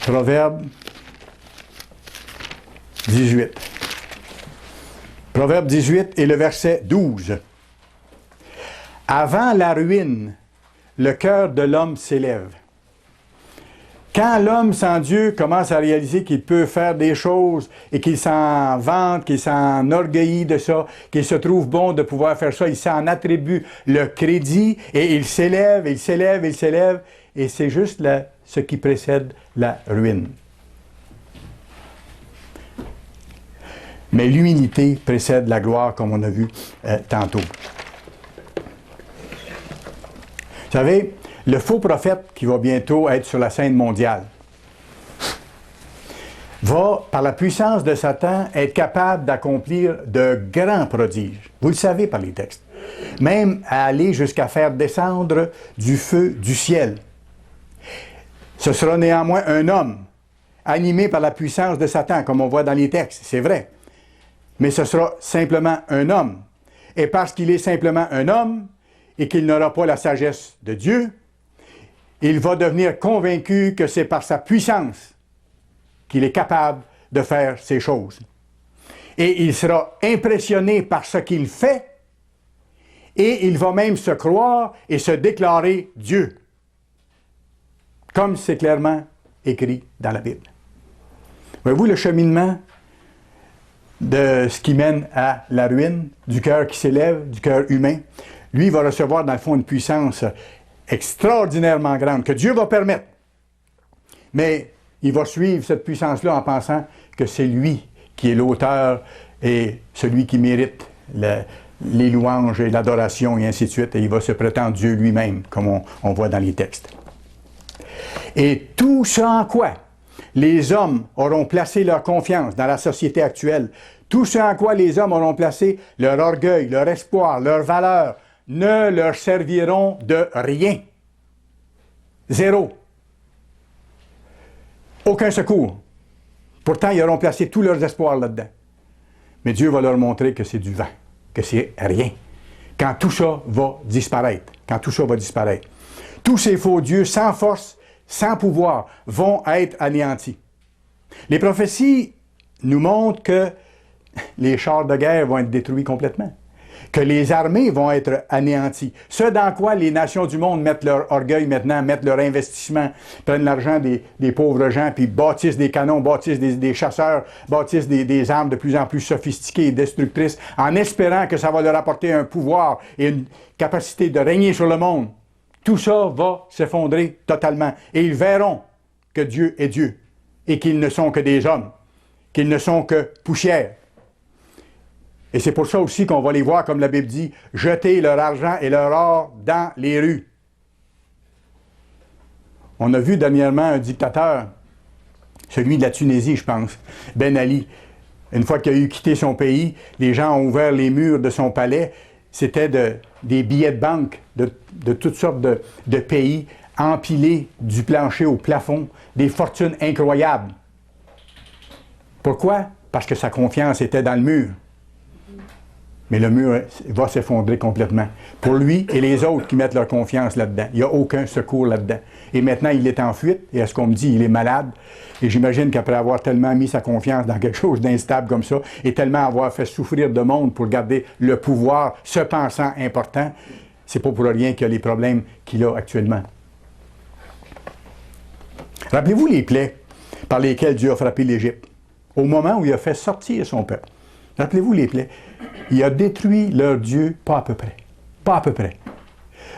Proverbe 18. Proverbe 18 et le verset 12. Avant la ruine, le cœur de l'homme s'élève. Quand l'homme sans Dieu commence à réaliser qu'il peut faire des choses et qu'il s'en vante, qu'il s'en orgueillit de ça, qu'il se trouve bon de pouvoir faire ça, il s'en attribue le crédit et il s'élève, il s'élève, il s'élève et c'est juste ce qui précède la ruine. Mais l'humilité précède la gloire comme on a vu tantôt. Vous savez, le faux prophète qui va bientôt être sur la scène mondiale va, par la puissance de Satan, être capable d'accomplir de grands prodiges. Vous le savez par les textes. Même à aller jusqu'à faire descendre du feu du ciel. Ce sera néanmoins un homme animé par la puissance de Satan, comme on voit dans les textes. C'est vrai. mais ce sera simplement un homme. Et parce qu'il est simplement un homme et qu'il n'aura pas la sagesse de Dieu, il va devenir convaincu que c'est par sa puissance qu'il est capable de faire ces choses. Et il sera impressionné par ce qu'il fait, et il va même se croire et se déclarer Dieu, comme c'est clairement écrit dans la Bible. Voyez-vous le cheminement de ce qui mène à la ruine, du cœur qui s'élève, du cœur humain? Lui, il va recevoir dans le fond une puissance extraordinairement grande, que Dieu va permettre. Mais il va suivre cette puissance-là en pensant que c'est lui qui est l'auteur et celui qui mérite les louanges et l'adoration et ainsi de suite. Et il va se prétendre Dieu lui-même, comme on voit dans les textes. Et tout ce en quoi les hommes auront placé leur confiance dans la société actuelle, tout ce en quoi les hommes auront placé leur orgueil, leur espoir, leur valeur, ne leur serviront de rien. Zéro. Aucun secours. Pourtant, ils auront placé tous leurs espoirs là-dedans. Mais Dieu va leur montrer que c'est du vent, que c'est rien. Quand tout ça va disparaître, tous ces faux dieux sans force, sans pouvoir, vont être anéantis. Les prophéties nous montrent que les chars de guerre vont être détruits complètement, que les armées vont être anéanties. Ce dans quoi les nations du monde mettent leur orgueil maintenant, mettent leur investissement, prennent l'argent des pauvres gens, puis bâtissent des canons, bâtissent des chasseurs, bâtissent des armes de plus en plus sophistiquées et destructrices, en espérant que ça va leur apporter un pouvoir et une capacité de régner sur le monde. Tout ça va s'effondrer totalement. Et ils verront que Dieu est Dieu et qu'ils ne sont que des hommes, qu'ils ne sont que poussière. Et c'est pour ça aussi qu'on va les voir, comme la Bible dit, jeter leur argent et leur or dans les rues. On a vu dernièrement un dictateur, celui de la Tunisie, je pense, Ben Ali. Une fois qu'il a eu quitté son pays, les gens ont ouvert les murs de son palais. C'était des billets de banque de toutes sortes de pays, empilés du plancher au plafond, des fortunes incroyables. Pourquoi? Parce que sa confiance était dans le mur. Mais le mur va s'effondrer complètement. Pour lui et les autres qui mettent leur confiance là-dedans. Il n'y a aucun secours là-dedans. Et maintenant, il est en fuite. Et à ce qu'on me dit, il est malade. Et j'imagine qu'après avoir tellement mis sa confiance dans quelque chose d'instable comme ça, et tellement avoir fait souffrir de monde pour garder le pouvoir, se pensant important, c'est pas pour rien qu'il y a les problèmes qu'il a actuellement. Rappelez-vous les plaies par lesquelles Dieu a frappé l'Égypte, au moment où il a fait sortir son peuple. Rappelez-vous les plaies. Il a détruit leur Dieu, pas à peu près. Pas à peu près.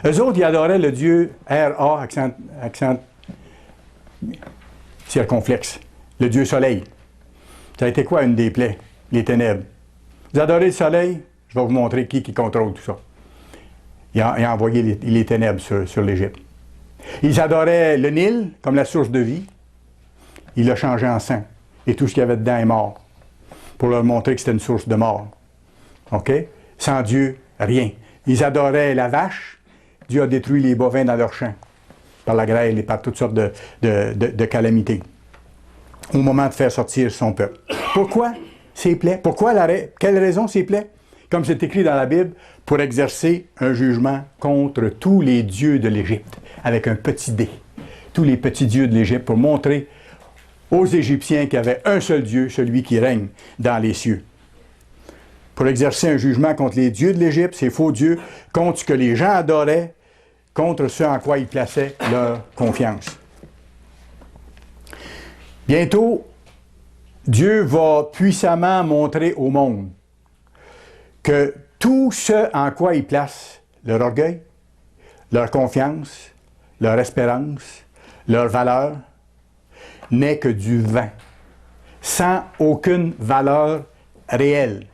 Eux autres, ils adoraient le Dieu R-A, accent circonflexe, le Dieu soleil. Ça a été quoi une des plaies? Les ténèbres. Vous adorez le soleil? Je vais vous montrer qui contrôle tout ça. Il a envoyé les ténèbres sur l'Égypte. Ils adoraient le Nil comme la source de vie. Il l'a changé en sang. Et tout ce qu'il y avait dedans est mort. Pour leur montrer que c'était une source de mort. OK? Sans Dieu, rien. Ils adoraient la vache. Dieu a détruit les bovins dans leurs champs. Par la grêle et par toutes sortes de calamités. Au moment de faire sortir son peuple. Pourquoi ces plaies? Quelle raison ces plaies? Comme c'est écrit dans la Bible, pour exercer un jugement contre tous les dieux de l'Égypte, avec un petit D. Tous les petits dieux de l'Égypte, pour montrer aux Égyptiens qu'il y avait un seul Dieu, celui qui règne dans les cieux. Pour exercer un jugement contre les dieux de l'Égypte, ces faux dieux, contre ce que les gens adoraient, contre ce en quoi ils plaçaient leur confiance. Bientôt, Dieu va puissamment montrer au monde que tout ce en quoi ils placent leur orgueil, leur confiance, leur espérance, leur valeur, n'est que du vent, sans aucune valeur réelle.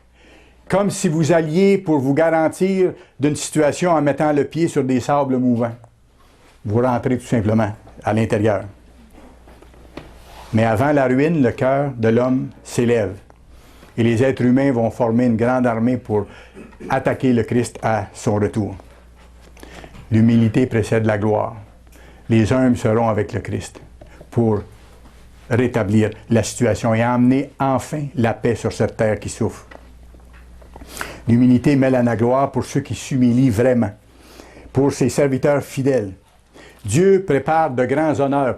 Comme si vous alliez pour vous garantir d'une situation en mettant le pied sur des sables mouvants. Vous rentrez tout simplement à l'intérieur. Mais avant la ruine, le cœur de l'homme s'élève. Et les êtres humains vont former une grande armée pour attaquer le Christ à son retour. L'humilité précède la gloire. Les humbles seront avec le Christ pour rétablir la situation et amener enfin la paix sur cette terre qui souffre. L'humilité mêle à la gloire pour ceux qui s'humilient vraiment, pour ses serviteurs fidèles. Dieu prépare de grands honneurs,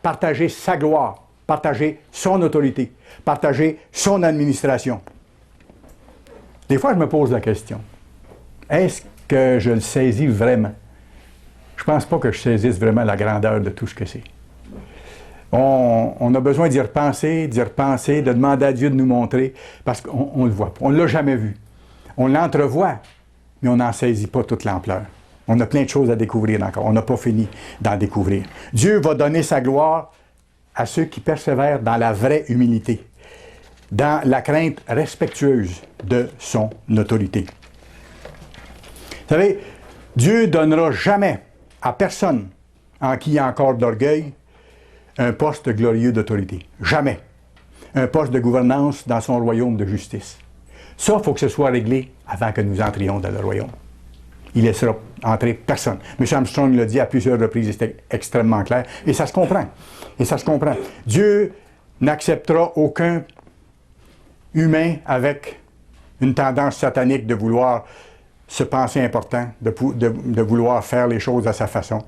partager sa gloire, partager son autorité, partager son administration. Des fois, je me pose la question, est-ce que je le saisis vraiment? Je ne pense pas que je saisisse vraiment la grandeur de tout ce que c'est. On a besoin d'y repenser, de demander à Dieu de nous montrer, parce qu'on ne le voit pas. On ne l'a jamais vu. On l'entrevoit, mais on n'en saisit pas toute l'ampleur. On a plein de choses à découvrir encore. On n'a pas fini d'en découvrir. Dieu va donner sa gloire à ceux qui persévèrent dans la vraie humilité, dans la crainte respectueuse de son autorité. Vous savez, Dieu ne donnera jamais à personne en qui il y a encore de l'orgueil un poste glorieux d'autorité. Jamais. Un poste de gouvernance dans son royaume de justice. Ça, il faut que ce soit réglé avant que nous entrions dans le royaume. Il laissera entrer personne. M. Armstrong l'a dit à plusieurs reprises, et c'était extrêmement clair. Et ça se comprend. Et ça se comprend. Dieu n'acceptera aucun humain avec une tendance satanique de vouloir se penser important, de vouloir faire les choses à sa façon.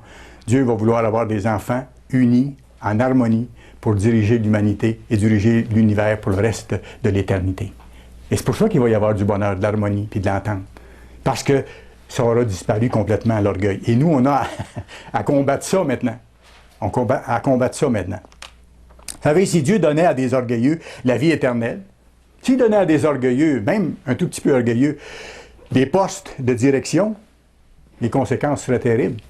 Dieu va vouloir avoir des enfants unis, en harmonie, pour diriger l'humanité et diriger l'univers pour le reste de l'éternité. Et c'est pour ça qu'il va y avoir du bonheur, de l'harmonie et de l'entente. Parce que ça aura disparu complètement l'orgueil. Et nous, on a à combattre ça maintenant. À combattre ça maintenant. Vous savez, si Dieu donnait à des orgueilleux la vie éternelle, s'il donnait à des orgueilleux, même un tout petit peu orgueilleux, des postes de direction, les conséquences seraient terribles.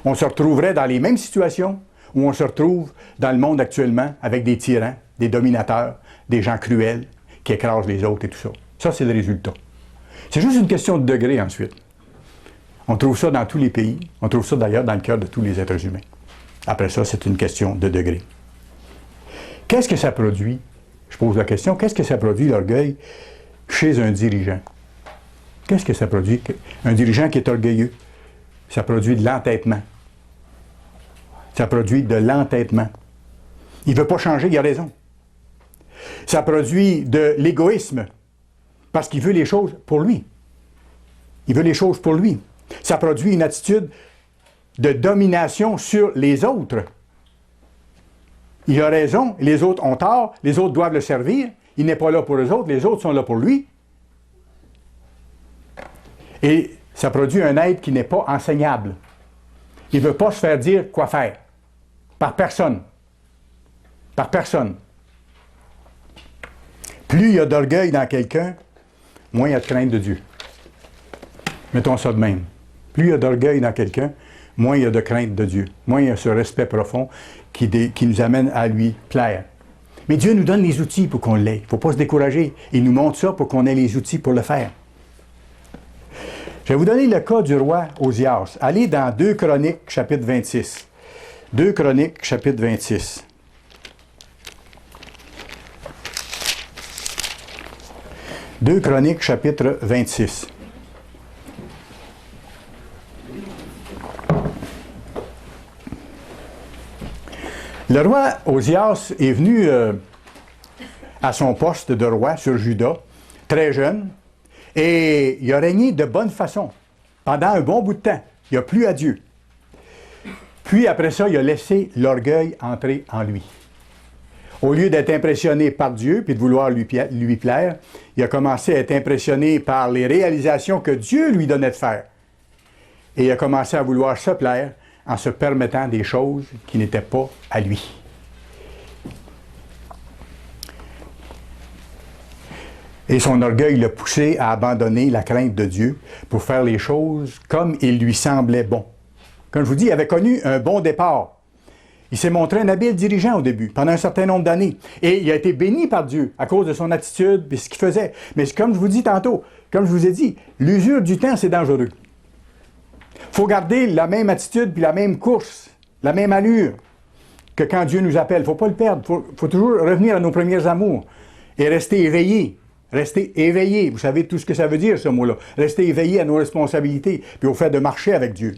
On se retrouverait dans les mêmes situations où on se retrouve dans le monde actuellement avec des tyrans, des dominateurs, des gens cruels qui écrasent les autres et tout ça. Ça, c'est le résultat. C'est juste une question de degré ensuite. On trouve ça dans tous les pays. On trouve ça d'ailleurs dans le cœur de tous les êtres humains. Après ça, c'est une question de degré. Qu'est-ce que ça produit? Je pose la question, qu'est-ce que ça produit l'orgueil chez un dirigeant? Qu'est-ce que ça produit? Un dirigeant qui est orgueilleux, ça produit de l'entêtement. Ça produit de l'entêtement. Il ne veut pas changer, il a raison. Ça produit de l'égoïsme, parce qu'il veut les choses pour lui. Il veut les choses pour lui. Ça produit une attitude de domination sur les autres. Il a raison, les autres ont tort, les autres doivent le servir. Il n'est pas là pour eux autres, les autres sont là pour lui. Et ça produit un être qui n'est pas enseignable. Il ne veut pas se faire dire quoi faire. Par personne. Par personne. Plus il y a d'orgueil dans quelqu'un, moins il y a de crainte de Dieu. Mettons ça de même. Plus il y a d'orgueil dans quelqu'un, moins il y a de crainte de Dieu. Moins il y a ce respect profond qui nous amène à lui plaire. Mais Dieu nous donne les outils pour qu'on l'ait. Il ne faut pas se décourager. Il nous montre ça pour qu'on ait les outils pour le faire. Je vais vous donner le cas du roi Osias. Allez dans 2 Chroniques, chapitre 26. 2 Chroniques, chapitre 26. Deux Chroniques, chapitre 26. Le roi Osias est venu à son poste de roi sur Juda, très jeune, et il a régné de bonne façon pendant un bon bout de temps. Il a plu à Dieu. Puis après ça, il a laissé l'orgueil entrer en lui. Au lieu d'être impressionné par Dieu puis de vouloir lui plaire, il a commencé à être impressionné par les réalisations que Dieu lui donnait de faire. Et il a commencé à vouloir se plaire en se permettant des choses qui n'étaient pas à lui. Et son orgueil l'a poussé à abandonner la crainte de Dieu pour faire les choses comme il lui semblait bon. Comme je vous dis, il avait connu un bon départ. Il s'est montré un habile dirigeant au début, pendant un certain nombre d'années. Et il a été béni par Dieu à cause de son attitude et ce qu'il faisait. Mais comme je vous dis tantôt, comme je vous ai dit, l'usure du temps, c'est dangereux. Il faut garder la même attitude puis la même course, la même allure que quand Dieu nous appelle. Il ne faut pas le perdre. Il faut toujours revenir à nos premiers amours et rester éveillé. Rester éveillé. Vous savez tout ce que ça veut dire, ce mot-là. Rester éveillé à nos responsabilités puis au fait de marcher avec Dieu.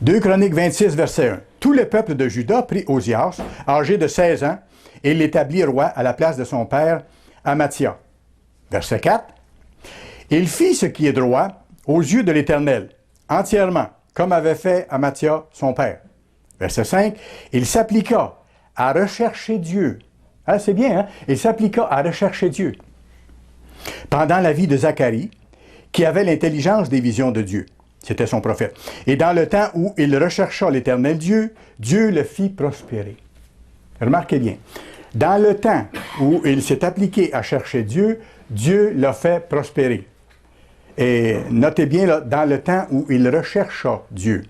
2 Chroniques 26, verset 1. Tout le peuple de Juda prit Osias, âgé de 16 ans, et l'établit roi à la place de son père, Amathia. Verset 4. Il fit ce qui est droit aux yeux de l'Éternel, entièrement, comme avait fait Amathia son père. Verset 5. Il s'appliqua à rechercher Dieu. Ah, c'est bien, hein? Il s'appliqua à rechercher Dieu. Pendant la vie de Zacharie, qui avait l'intelligence des visions de Dieu. C'était son prophète. Et dans le temps où il rechercha l'Éternel Dieu, Dieu le fit prospérer. Remarquez bien. Dans le temps où il s'est appliqué à chercher Dieu, Dieu l'a fait prospérer. Et notez bien, là, dans le temps où il rechercha Dieu,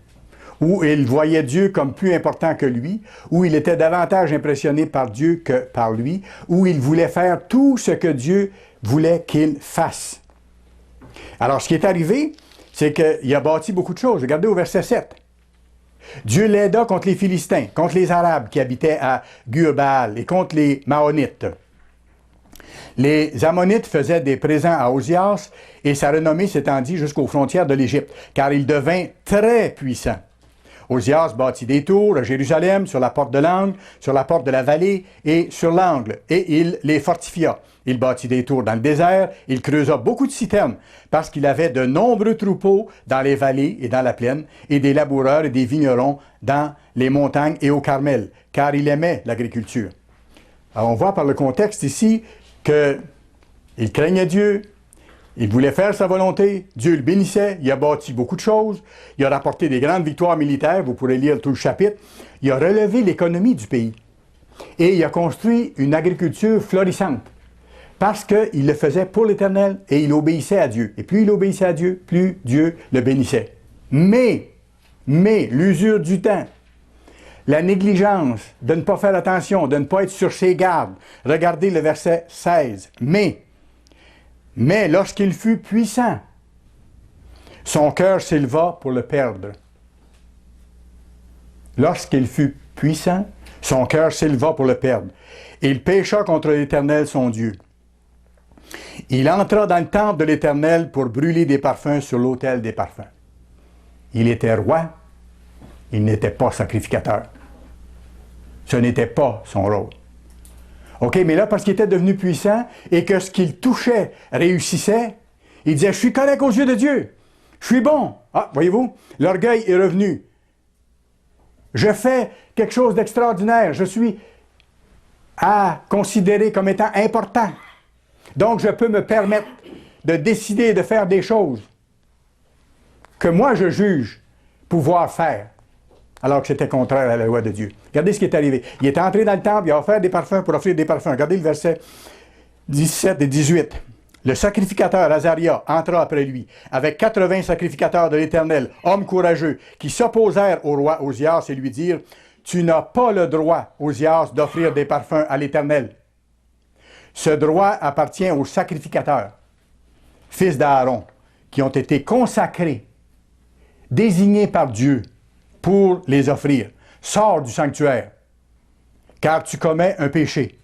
où il voyait Dieu comme plus important que lui, où il était davantage impressionné par Dieu que par lui, où il voulait faire tout ce que Dieu voulait qu'il fasse. Alors, ce qui est arrivé, c'est qu'il a bâti beaucoup de choses. Regardez au verset 7. Dieu l'aida contre les Philistins, contre les Arabes qui habitaient à Gur-Baal et contre les Maonites. Les Ammonites faisaient des présents à Osias et sa renommée s'étendit jusqu'aux frontières de l'Égypte, car il devint très puissant. Osias bâtit des tours à Jérusalem, sur la porte de l'angle, sur la porte de la vallée et sur l'angle, et il les fortifia. Il bâtit des tours dans le désert, il creusa beaucoup de citernes, parce qu'il avait de nombreux troupeaux dans les vallées et dans la plaine, et des laboureurs et des vignerons dans les montagnes et au Carmel, car il aimait l'agriculture. Alors on voit par le contexte ici qu'il craignait Dieu, il voulait faire sa volonté, Dieu le bénissait, il a bâti beaucoup de choses, il a rapporté des grandes victoires militaires, vous pourrez lire tout le chapitre, il a relevé l'économie du pays et il a construit une agriculture florissante parce qu'il le faisait pour l'Éternel et il obéissait à Dieu. Et plus il obéissait à Dieu, plus Dieu le bénissait. Mais, l'usure du temps, la négligence de ne pas faire attention, de ne pas être sur ses gardes, regardez le verset 16, mais lorsqu'il fut puissant, son cœur s'éleva pour le perdre. Lorsqu'il fut puissant, son cœur s'éleva pour le perdre. Il pécha contre l'Éternel, son Dieu. Il entra dans le temple de l'Éternel pour brûler des parfums sur l'autel des parfums. Il était roi, il n'était pas sacrificateur. Ce n'était pas son rôle. OK, mais là, parce qu'il était devenu puissant et que ce qu'il touchait réussissait, il disait, je suis correct aux yeux de Dieu. Je suis bon. Ah, voyez-vous, l'orgueil est revenu. Je fais quelque chose d'extraordinaire. Je suis à considérer comme étant important. Donc, je peux me permettre de décider de faire des choses que moi, je juge pouvoir faire, alors que c'était contraire à la loi de Dieu. Regardez ce qui est arrivé. Il est entré dans le temple, il a offert des parfums pour offrir des parfums. Regardez le verset 17 et 18. Le sacrificateur Azaria entra après lui, avec 80 sacrificateurs de l'Éternel, hommes courageux, qui s'opposèrent au roi Osias et lui dirent, « Tu n'as pas le droit, Osias, d'offrir des parfums à l'Éternel. Ce droit appartient aux sacrificateurs, fils d'Aaron, qui ont été consacrés, désignés par Dieu pour les offrir. Sors du sanctuaire, car tu commets un péché.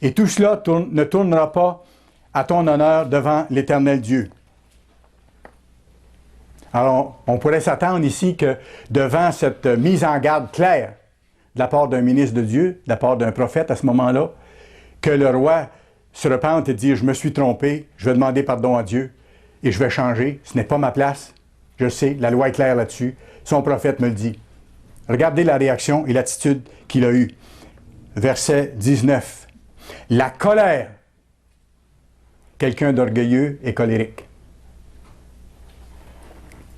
Et tout cela ne tournera pas à ton honneur devant l'Éternel Dieu. » Alors, on pourrait s'attendre ici que devant cette mise en garde claire de la part d'un ministre de Dieu, de la part d'un prophète à ce moment-là, que le roi se repente et dise « Je me suis trompé, je vais demander pardon à Dieu et je vais changer, ce n'est pas ma place, je sais, la loi est claire là-dessus, son prophète me le dit. » Regardez la réaction et l'attitude qu'il a eue. Verset 19. La colère. Quelqu'un d'orgueilleux et colérique.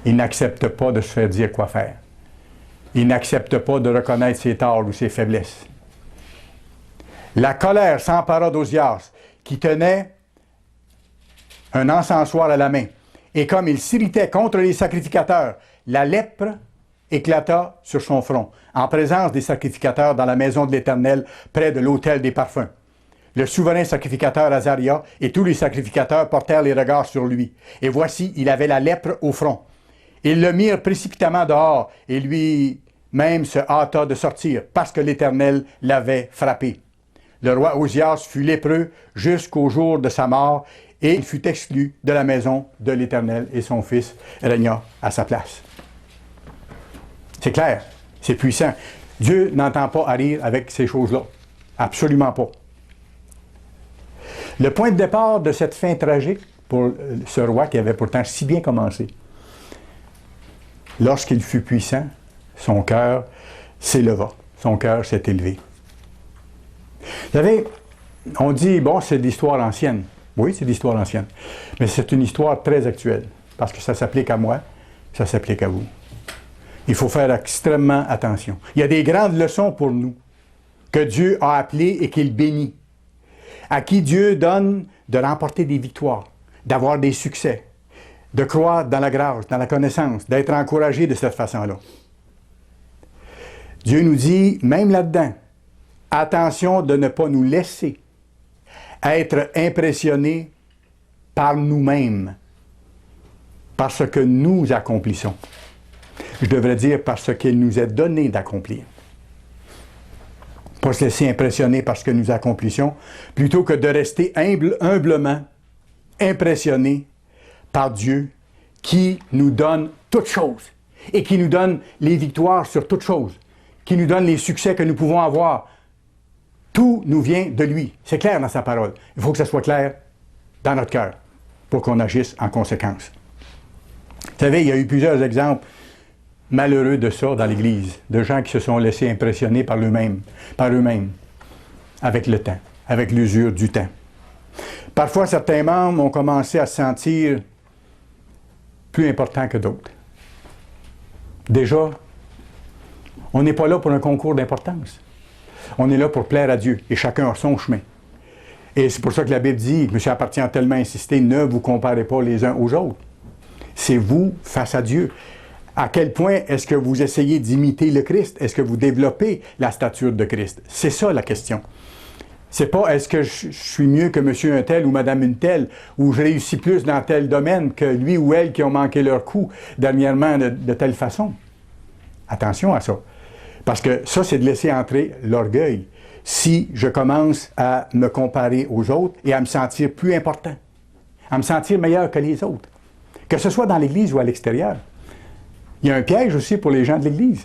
Il n'accepte pas de se faire dire quoi faire. Il n'accepte pas de reconnaître ses torts ou ses faiblesses. La colère s'empara d'Osias, qui tenait un encensoir à la main. Et comme il s'irritait contre les sacrificateurs, la lèpre éclata sur son front, en présence des sacrificateurs dans la maison de l'Éternel, près de l'autel des parfums. Le souverain sacrificateur Azaria et tous les sacrificateurs portèrent les regards sur lui. Et voici, il avait la lèpre au front. Ils le mirent précipitamment dehors, et lui-même se hâta de sortir, parce que l'Éternel l'avait frappé. Le roi Osias fut lépreux jusqu'au jour de sa mort, et il fut exclu de la maison de l'Éternel, et son fils régna à sa place. C'est clair, c'est puissant. Dieu n'entend pas à rire avec ces choses-là. Absolument pas. Le point de départ de cette fin tragique pour ce roi qui avait pourtant si bien commencé, lorsqu'il fut puissant, son cœur s'éleva, son cœur s'est élevé. Vous savez, on dit, bon, c'est de l'histoire ancienne. Oui, c'est de l'histoire ancienne. Mais c'est une histoire très actuelle, parce que ça s'applique à moi, ça s'applique à vous. Il faut faire extrêmement attention. Il y a des grandes leçons pour nous, que Dieu a appelées et qu'il bénit, à qui Dieu donne de remporter des victoires, d'avoir des succès, de croire dans la grâce, dans la connaissance, d'être encouragé de cette façon-là. Dieu nous dit, même là-dedans, attention de ne pas nous laisser être impressionnés par nous-mêmes, par ce que nous accomplissons. Je devrais dire par ce qu'il nous est donné d'accomplir. Pas se laisser impressionner par ce que nous accomplissions, plutôt que de rester humblement impressionnés par Dieu qui nous donne toutes choses et qui nous donne les victoires sur toutes choses, qui nous donne les succès que nous pouvons avoir. Tout nous vient de lui. C'est clair dans sa parole. Il faut que ça soit clair dans notre cœur pour qu'on agisse en conséquence. Vous savez, il y a eu plusieurs exemples malheureux de ça dans l'Église, de gens qui se sont laissés impressionner par eux-mêmes, avec le temps, avec l'usure du temps. Parfois, certains membres ont commencé à se sentir plus importants que d'autres. Déjà, on n'est pas là pour un concours d'importance. On est là pour plaire à Dieu, et chacun a son chemin. Et c'est pour ça que la Bible dit, M. Appartient a tellement insisté, ne vous comparez pas les uns aux autres. C'est vous face à Dieu. À quel point est-ce que vous essayez d'imiter le Christ? Est-ce que vous développez la stature de Christ? C'est ça la question. C'est pas est-ce que je suis mieux que monsieur un tel ou madame une telle, ou je réussis plus dans tel domaine que lui ou elle qui ont manqué leur coup dernièrement de telle façon. Attention à ça. Parce que ça, c'est de laisser entrer l'orgueil. Si je commence à me comparer aux autres et à me sentir plus important, à me sentir meilleur que les autres, que ce soit dans l'Église ou à l'extérieur. Il y a un piège aussi pour les gens de l'Église.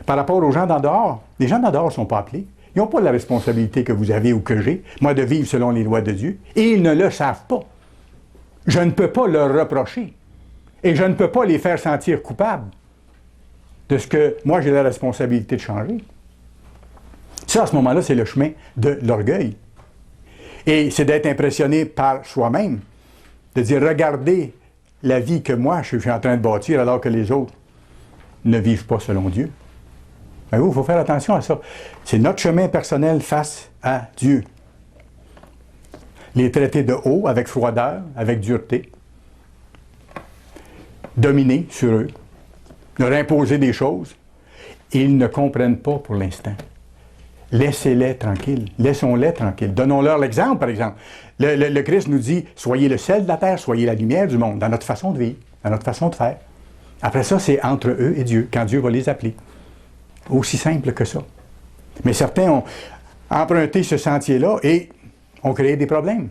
Par rapport aux gens d'en dehors, les gens d'en dehors ne sont pas appelés. Ils n'ont pas la responsabilité que vous avez ou que j'ai, moi, de vivre selon les lois de Dieu, et ils ne le savent pas. Je ne peux pas leur reprocher, et je ne peux pas les faire sentir coupables de ce que moi, j'ai la responsabilité de changer. Ça, à ce moment-là, c'est le chemin de l'orgueil. Et c'est d'être impressionné par soi-même, de dire, regardez la vie que moi, je suis en train de bâtir, alors que les autres ne vivent pas selon Dieu. Mais il faut faire attention à ça. C'est notre chemin personnel face à Dieu. Les traiter de haut, avec froideur, avec dureté, dominer sur eux, leur imposer des choses, ils ne comprennent pas pour l'instant. Laissez-les tranquilles. Laissons-les tranquilles. Donnons-leur l'exemple, par exemple. Le Christ nous dit, soyez le sel de la terre, soyez la lumière du monde, dans notre façon de vivre, dans notre façon de faire. Après ça, c'est entre eux et Dieu, quand Dieu va les appeler. Aussi simple que ça. Mais certains ont emprunté ce sentier-là et ont créé des problèmes.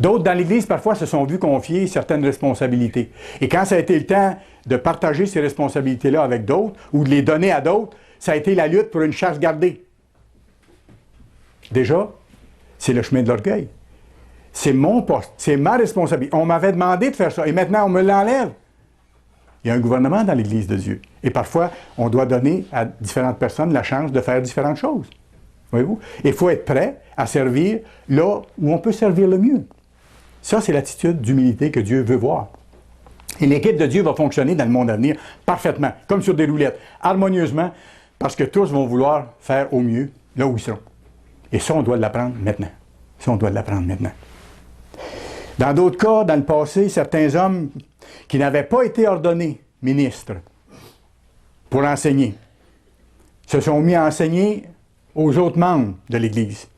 D'autres dans l'Église, parfois, se sont vus confier certaines responsabilités. Et quand ça a été le temps de partager ces responsabilités-là avec d'autres, ou de les donner à d'autres, ça a été la lutte pour une chasse gardée. Déjà, c'est le chemin de l'orgueil. C'est mon poste, c'est ma responsabilité. On m'avait demandé de faire ça, et maintenant on me l'enlève. Il y a un gouvernement dans l'Église de Dieu. Et parfois, on doit donner à différentes personnes la chance de faire différentes choses. Voyez-vous? Il faut être prêt à servir là où on peut servir le mieux. Ça, c'est l'attitude d'humilité que Dieu veut voir. Et l'équipe de Dieu va fonctionner dans le monde à venir parfaitement, comme sur des roulettes, harmonieusement, parce que tous vont vouloir faire au mieux là où ils seront. Et ça, on doit l'apprendre maintenant. Ça, on doit l'apprendre maintenant. Dans d'autres cas, dans le passé, certains hommes qui n'avaient pas été ordonnés ministres pour enseigner se sont mis à enseigner aux autres membres de l'Église,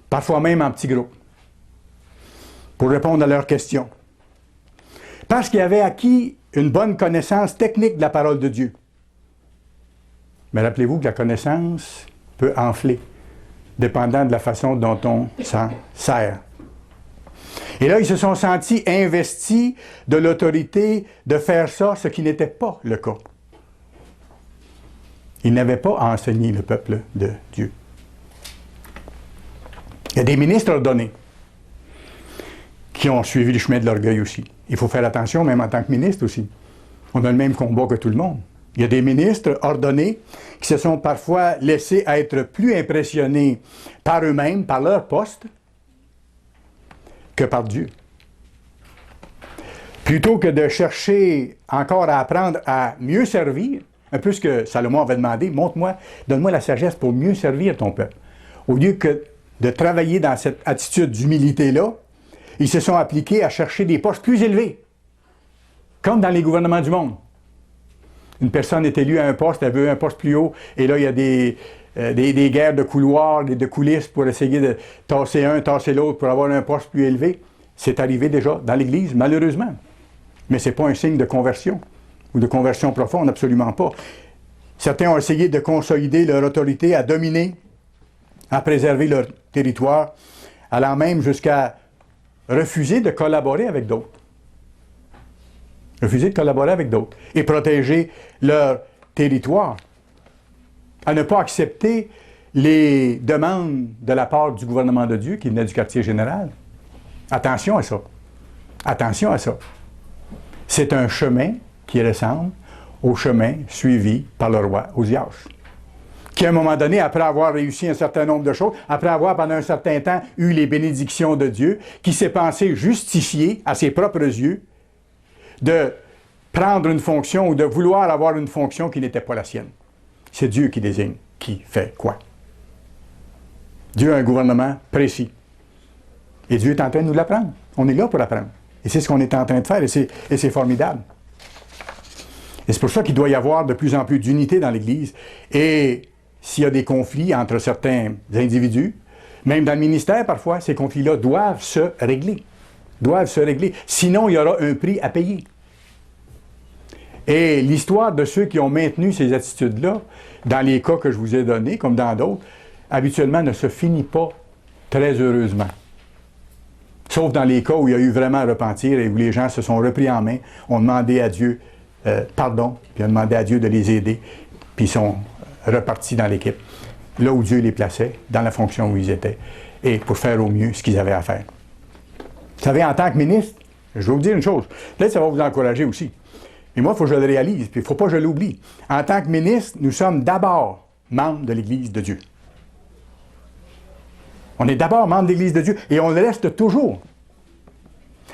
parfois même en petits groupes, pour répondre à leurs questions. Parce qu'ils avaient acquis une bonne connaissance technique de la parole de Dieu. Mais rappelez-vous que la connaissance peut enfler, dépendant de la façon dont on s'en sert. Et là, ils se sont sentis investis de l'autorité de faire ça, ce qui n'était pas le cas. Ils n'avaient pas à enseigner le peuple de Dieu. Il y a des ministres ordonnés. qui ont suivi le chemin de l'orgueil aussi. Il faut faire attention, même en tant que ministre aussi. On a le même combat que tout le monde. Il y a des ministres ordonnés qui se sont parfois laissés être plus impressionnés par eux-mêmes, par leur poste, que par Dieu. Plutôt que de chercher encore à apprendre à mieux servir, un peu ce que Salomon avait demandé, montre-moi, donne-moi la sagesse pour mieux servir ton peuple. Au lieu que de travailler dans cette attitude d'humilité-là, ils se sont appliqués à chercher des postes plus élevés, comme dans les gouvernements du monde. Une personne est élue à un poste, elle veut un poste plus haut, et là, il y a des guerres de couloirs, de coulisses pour essayer de tasser un, tasser l'autre pour avoir un poste plus élevé. C'est arrivé déjà dans l'Église, malheureusement. Mais ce n'est pas un signe de conversion, ou de conversion profonde, absolument pas. Certains ont essayé de consolider leur autorité, à dominer, à préserver leur territoire, allant même jusqu'à refuser de collaborer avec d'autres. Refuser de collaborer avec d'autres et protéger leur territoire. À ne pas accepter les demandes de la part du gouvernement de Dieu qui venait du quartier général. Attention à ça. Attention à ça. C'est un chemin qui ressemble au chemin suivi par le roi Osias, qui à un moment donné, après avoir réussi un certain nombre de choses, après avoir pendant un certain temps eu les bénédictions de Dieu, qui s'est pensé justifié à ses propres yeux de prendre une fonction ou de vouloir avoir une fonction qui n'était pas la sienne. C'est Dieu qui désigne qui fait quoi. Dieu a un gouvernement précis. Et Dieu est en train de nous l'apprendre. On est là pour apprendre. Et c'est ce qu'on est en train de faire, et c'est formidable. Et c'est pour ça qu'il doit y avoir de plus en plus d'unité dans l'Église. Et s'il y a des conflits entre certains individus, même dans le ministère parfois, ces conflits-là doivent se régler. Doivent se régler. Sinon, il y aura un prix à payer. Et l'histoire de ceux qui ont maintenu ces attitudes-là, dans les cas que je vous ai donnés, comme dans d'autres, habituellement ne se finit pas très heureusement. Sauf dans les cas où il y a eu vraiment à repentir et où les gens se sont repris en main, ont demandé à Dieu pardon, puis ont demandé à Dieu de les aider, puis ils sont repartis dans l'équipe, là où Dieu les plaçait, dans la fonction où ils étaient, et pour faire au mieux ce qu'ils avaient à faire. Vous savez, en tant que ministre, je vais vous dire une chose, peut-être ça va vous encourager aussi, mais moi, il faut que je le réalise, puis il ne faut pas que je l'oublie. En tant que ministre, nous sommes d'abord membres de l'Église de Dieu. On est d'abord membre de l'Église de Dieu, et on le reste toujours.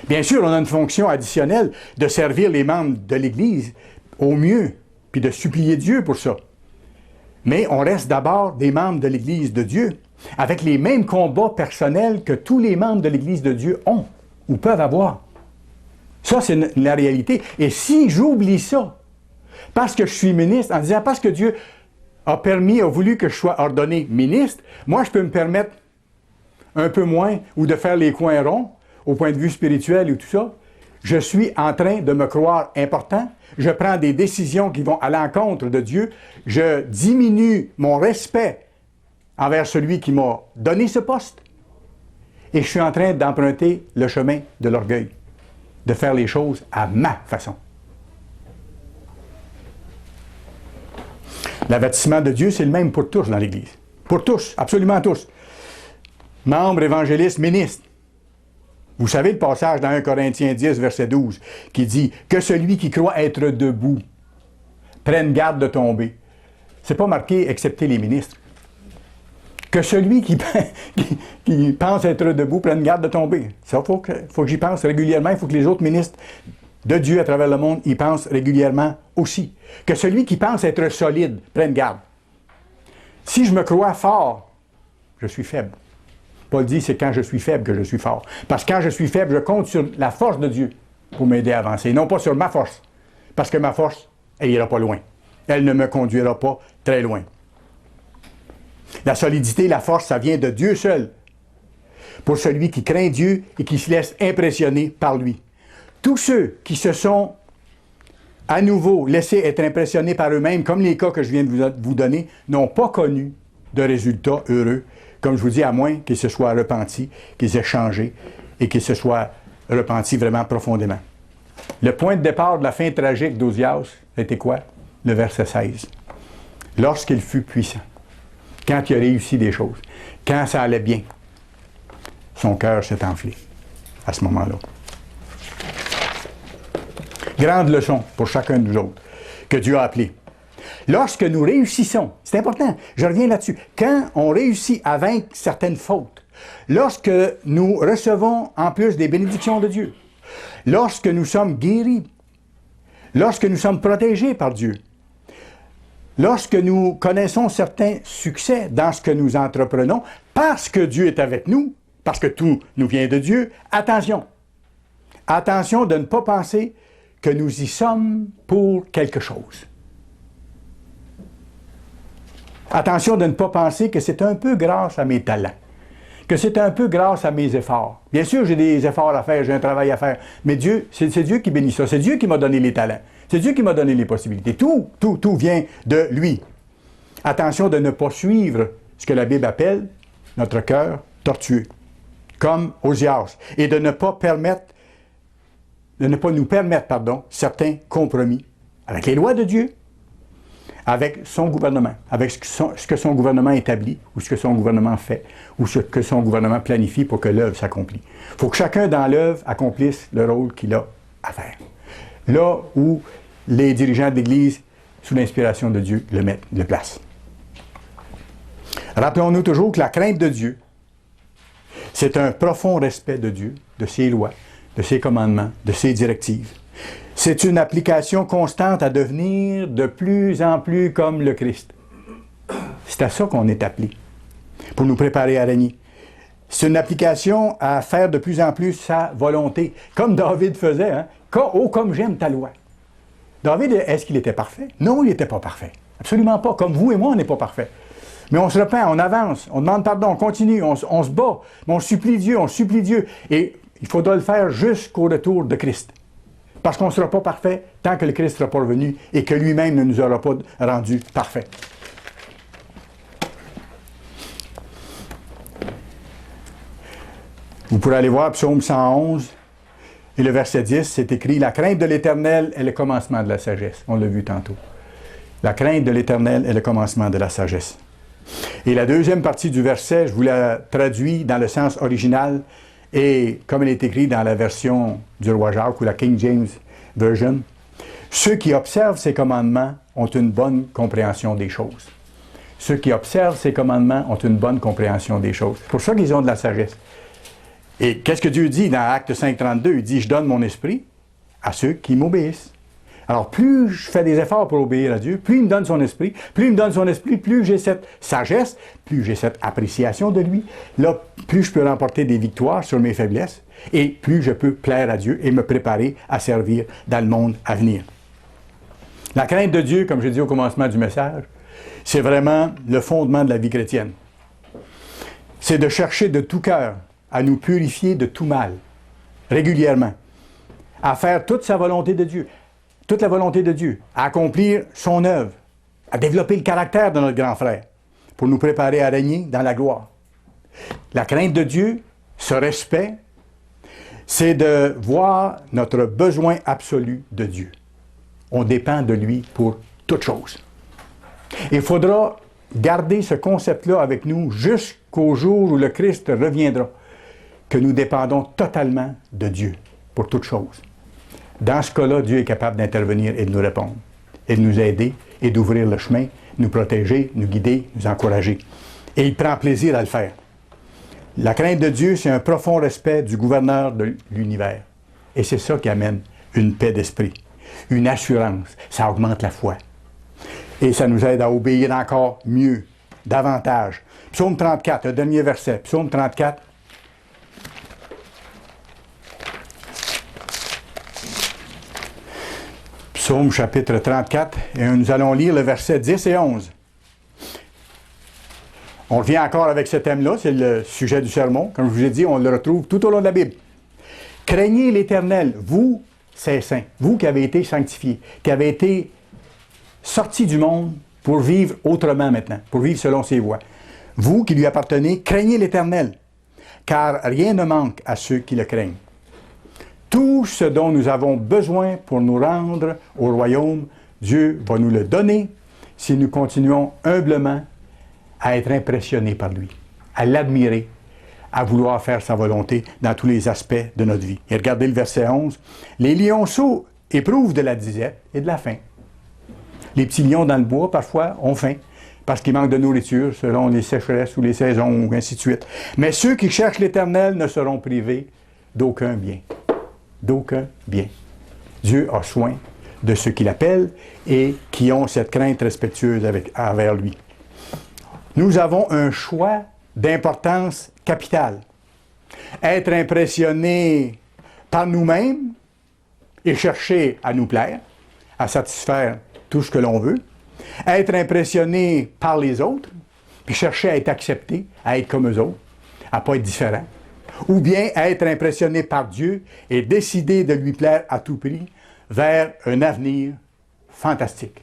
Bien sûr, on a une fonction additionnelle de servir les membres de l'Église au mieux, puis de supplier Dieu pour ça. Mais on reste d'abord des membres de l'Église de Dieu, avec les mêmes combats personnels que tous les membres de l'Église de Dieu ont, ou peuvent avoir. Ça, c'est la réalité. Et si j'oublie ça, parce que je suis ministre, en disant parce que Dieu a voulu que je sois ordonné ministre, moi, je peux me permettre un peu moins, ou de faire les coins ronds, au point de vue spirituel et tout ça, je suis en train de me croire important, je prends des décisions qui vont à l'encontre de Dieu, je diminue mon respect envers celui qui m'a donné ce poste, et je suis en train d'emprunter le chemin de l'orgueil, de faire les choses à ma façon. L'avertissement de Dieu, c'est le même pour tous dans l'Église. Pour tous, absolument tous. Membres, évangélistes, ministres. Vous savez le passage dans 1 Corinthiens 10, verset 12, qui dit « Que celui qui croit être debout prenne garde de tomber. » C'est pas marqué « excepté les ministres ». Que celui qui pense être debout prenne garde de tomber. Ça, faut que j'y pense régulièrement. Il faut que les autres ministres de Dieu à travers le monde y pensent régulièrement aussi. Que celui qui pense être solide prenne garde. Si je me crois fort, je suis faible. Paul dit, c'est quand je suis faible que je suis fort. Parce que quand je suis faible, je compte sur la force de Dieu pour m'aider à avancer, non pas sur ma force. Parce que ma force, elle n'ira pas loin. Elle ne me conduira pas très loin. La solidité, la force, ça vient de Dieu seul. Pour celui qui craint Dieu et qui se laisse impressionner par lui. Tous ceux qui se sont à nouveau laissés être impressionnés par eux-mêmes, comme les cas que je viens de vous donner, n'ont pas connu de résultats heureux. Comme je vous dis, à moins qu'ils se soient repentis, qu'ils aient changé et qu'ils se soient repentis vraiment profondément. Le point de départ de la fin tragique d'Osias, c'était quoi? Le verset 16. Lorsqu'il fut puissant, quand il a réussi des choses, quand ça allait bien, son cœur s'est enflé. à ce moment-là. Grande leçon pour chacun de nous autres que Dieu a appelé. Lorsque nous réussissons, c'est important, je reviens là-dessus, quand on réussit à vaincre certaines fautes, lorsque nous recevons en plus des bénédictions de Dieu, lorsque nous sommes guéris, lorsque nous sommes protégés par Dieu, lorsque nous connaissons certains succès dans ce que nous entreprenons, parce que Dieu est avec nous, parce que tout nous vient de Dieu, attention. Attention de ne pas penser que nous y sommes pour quelque chose. Attention de ne pas penser que c'est un peu grâce à mes talents, que c'est un peu grâce à mes efforts. Bien sûr, j'ai des efforts à faire, j'ai un travail à faire, mais Dieu, c'est Dieu qui bénit ça, c'est Dieu qui m'a donné les talents, c'est Dieu qui m'a donné les possibilités. Tout vient de lui. Attention de ne pas suivre ce que la Bible appelle notre cœur tortueux, comme Osias, et de ne pas nous permettre, certains compromis avec les lois de Dieu, avec son gouvernement, avec ce que son gouvernement établit, ou ce que son gouvernement fait, ou ce que son gouvernement planifie pour que l'œuvre s'accomplisse. Il faut que chacun dans l'œuvre accomplisse le rôle qu'il a à faire. Là où les dirigeants de l'Église, sous l'inspiration de Dieu, le placent. Rappelons-nous toujours que la crainte de Dieu, c'est un profond respect de Dieu, de ses lois, de ses commandements, de ses directives. C'est une application constante à devenir de plus en plus comme le Christ. C'est à ça qu'on est appelé, pour nous préparer à régner. C'est une application à faire de plus en plus sa volonté, comme David faisait. Hein? Oh, comme j'aime ta loi. David, est-ce qu'il était parfait? Non, il n'était pas parfait. Absolument pas. Comme vous et moi, on n'est pas parfait. Mais on se repent, on avance, on demande pardon, on continue, on se bat, mais on supplie Dieu. Et il faudra le faire jusqu'au retour de Christ. Parce qu'on ne sera pas parfait tant que le Christ ne sera pas revenu et que lui-même ne nous aura pas rendus parfaits. Vous pourrez aller voir Psaume 111 et le verset 10, c'est écrit « La crainte de l'Éternel est le commencement de la sagesse ». On l'a vu tantôt. La crainte de l'Éternel est le commencement de la sagesse. Et la deuxième partie du verset, je vous la traduis dans le sens original et comme elle est écrite dans la version du roi Jacques ou la King James Version. Ceux qui observent ces commandements ont une bonne compréhension des choses. Ceux qui observent ces commandements ont une bonne compréhension des choses. C'est pour ça qu'ils ont de la sagesse. Et qu'est-ce que Dieu dit dans Acte 5.32? Il dit « Je donne mon esprit à ceux qui m'obéissent ». Alors, plus je fais des efforts pour obéir à Dieu, plus il me donne son esprit, plus j'ai cette sagesse, plus j'ai cette appréciation de lui. Là, plus je peux remporter des victoires sur mes faiblesses et plus je peux plaire à Dieu et me préparer à servir dans le monde à venir. La crainte de Dieu, comme je dis au commencement du message, c'est vraiment le fondement de la vie chrétienne. C'est de chercher de tout cœur à nous purifier de tout mal, régulièrement, à faire toute sa volonté de Dieu. Toute la volonté de Dieu, à accomplir son œuvre, à développer le caractère de notre grand frère, pour nous préparer à régner dans la gloire. La crainte de Dieu, ce respect, c'est de voir notre besoin absolu de Dieu. On dépend de lui pour toute chose. Il faudra garder ce concept-là avec nous jusqu'au jour où le Christ reviendra, que nous dépendons totalement de Dieu pour toute chose. Dans ce cas-là, Dieu est capable d'intervenir et de nous répondre, et de nous aider, et d'ouvrir le chemin, nous protéger, nous guider, nous encourager. Et il prend plaisir à le faire. La crainte de Dieu, c'est un profond respect du gouverneur de l'univers. Et c'est ça qui amène une paix d'esprit, une assurance. Ça augmente la foi. Et ça nous aide à obéir encore mieux, davantage. Psaume 34, le dernier verset. Psaume 34. Psaume chapitre 34, et nous allons lire le verset 10 et 11. On revient encore avec ce thème-là, c'est le sujet du sermon. Comme je vous ai dit, on le retrouve tout au long de la Bible. Craignez l'Éternel, vous, ses saints, vous qui avez été sanctifiés, qui avez été sortis du monde pour vivre autrement maintenant, pour vivre selon ses voies. Vous qui lui appartenez, craignez l'Éternel, car rien ne manque à ceux qui le craignent. Tout ce dont nous avons besoin pour nous rendre au royaume, Dieu va nous le donner si nous continuons humblement à être impressionnés par lui, à l'admirer, à vouloir faire sa volonté dans tous les aspects de notre vie. Et regardez le verset 11. Les lionceaux éprouvent de la disette et de la faim. Les petits lions dans le bois, parfois, ont faim parce qu'ils manquent de nourriture selon les sécheresses ou les saisons, ou ainsi de suite. Mais ceux qui cherchent l'Éternel ne seront privés d'aucun bien. D'aucun bien. Dieu a soin de ceux qui l'appellent et qui ont cette crainte respectueuse envers lui. Nous avons un choix d'importance capitale. Être impressionné par nous-mêmes et chercher à nous plaire, à satisfaire tout ce que l'on veut. Être impressionné par les autres, puis chercher à être accepté, à être comme eux autres, à ne pas être différent. Ou bien être impressionné par Dieu et décider de lui plaire à tout prix vers un avenir fantastique.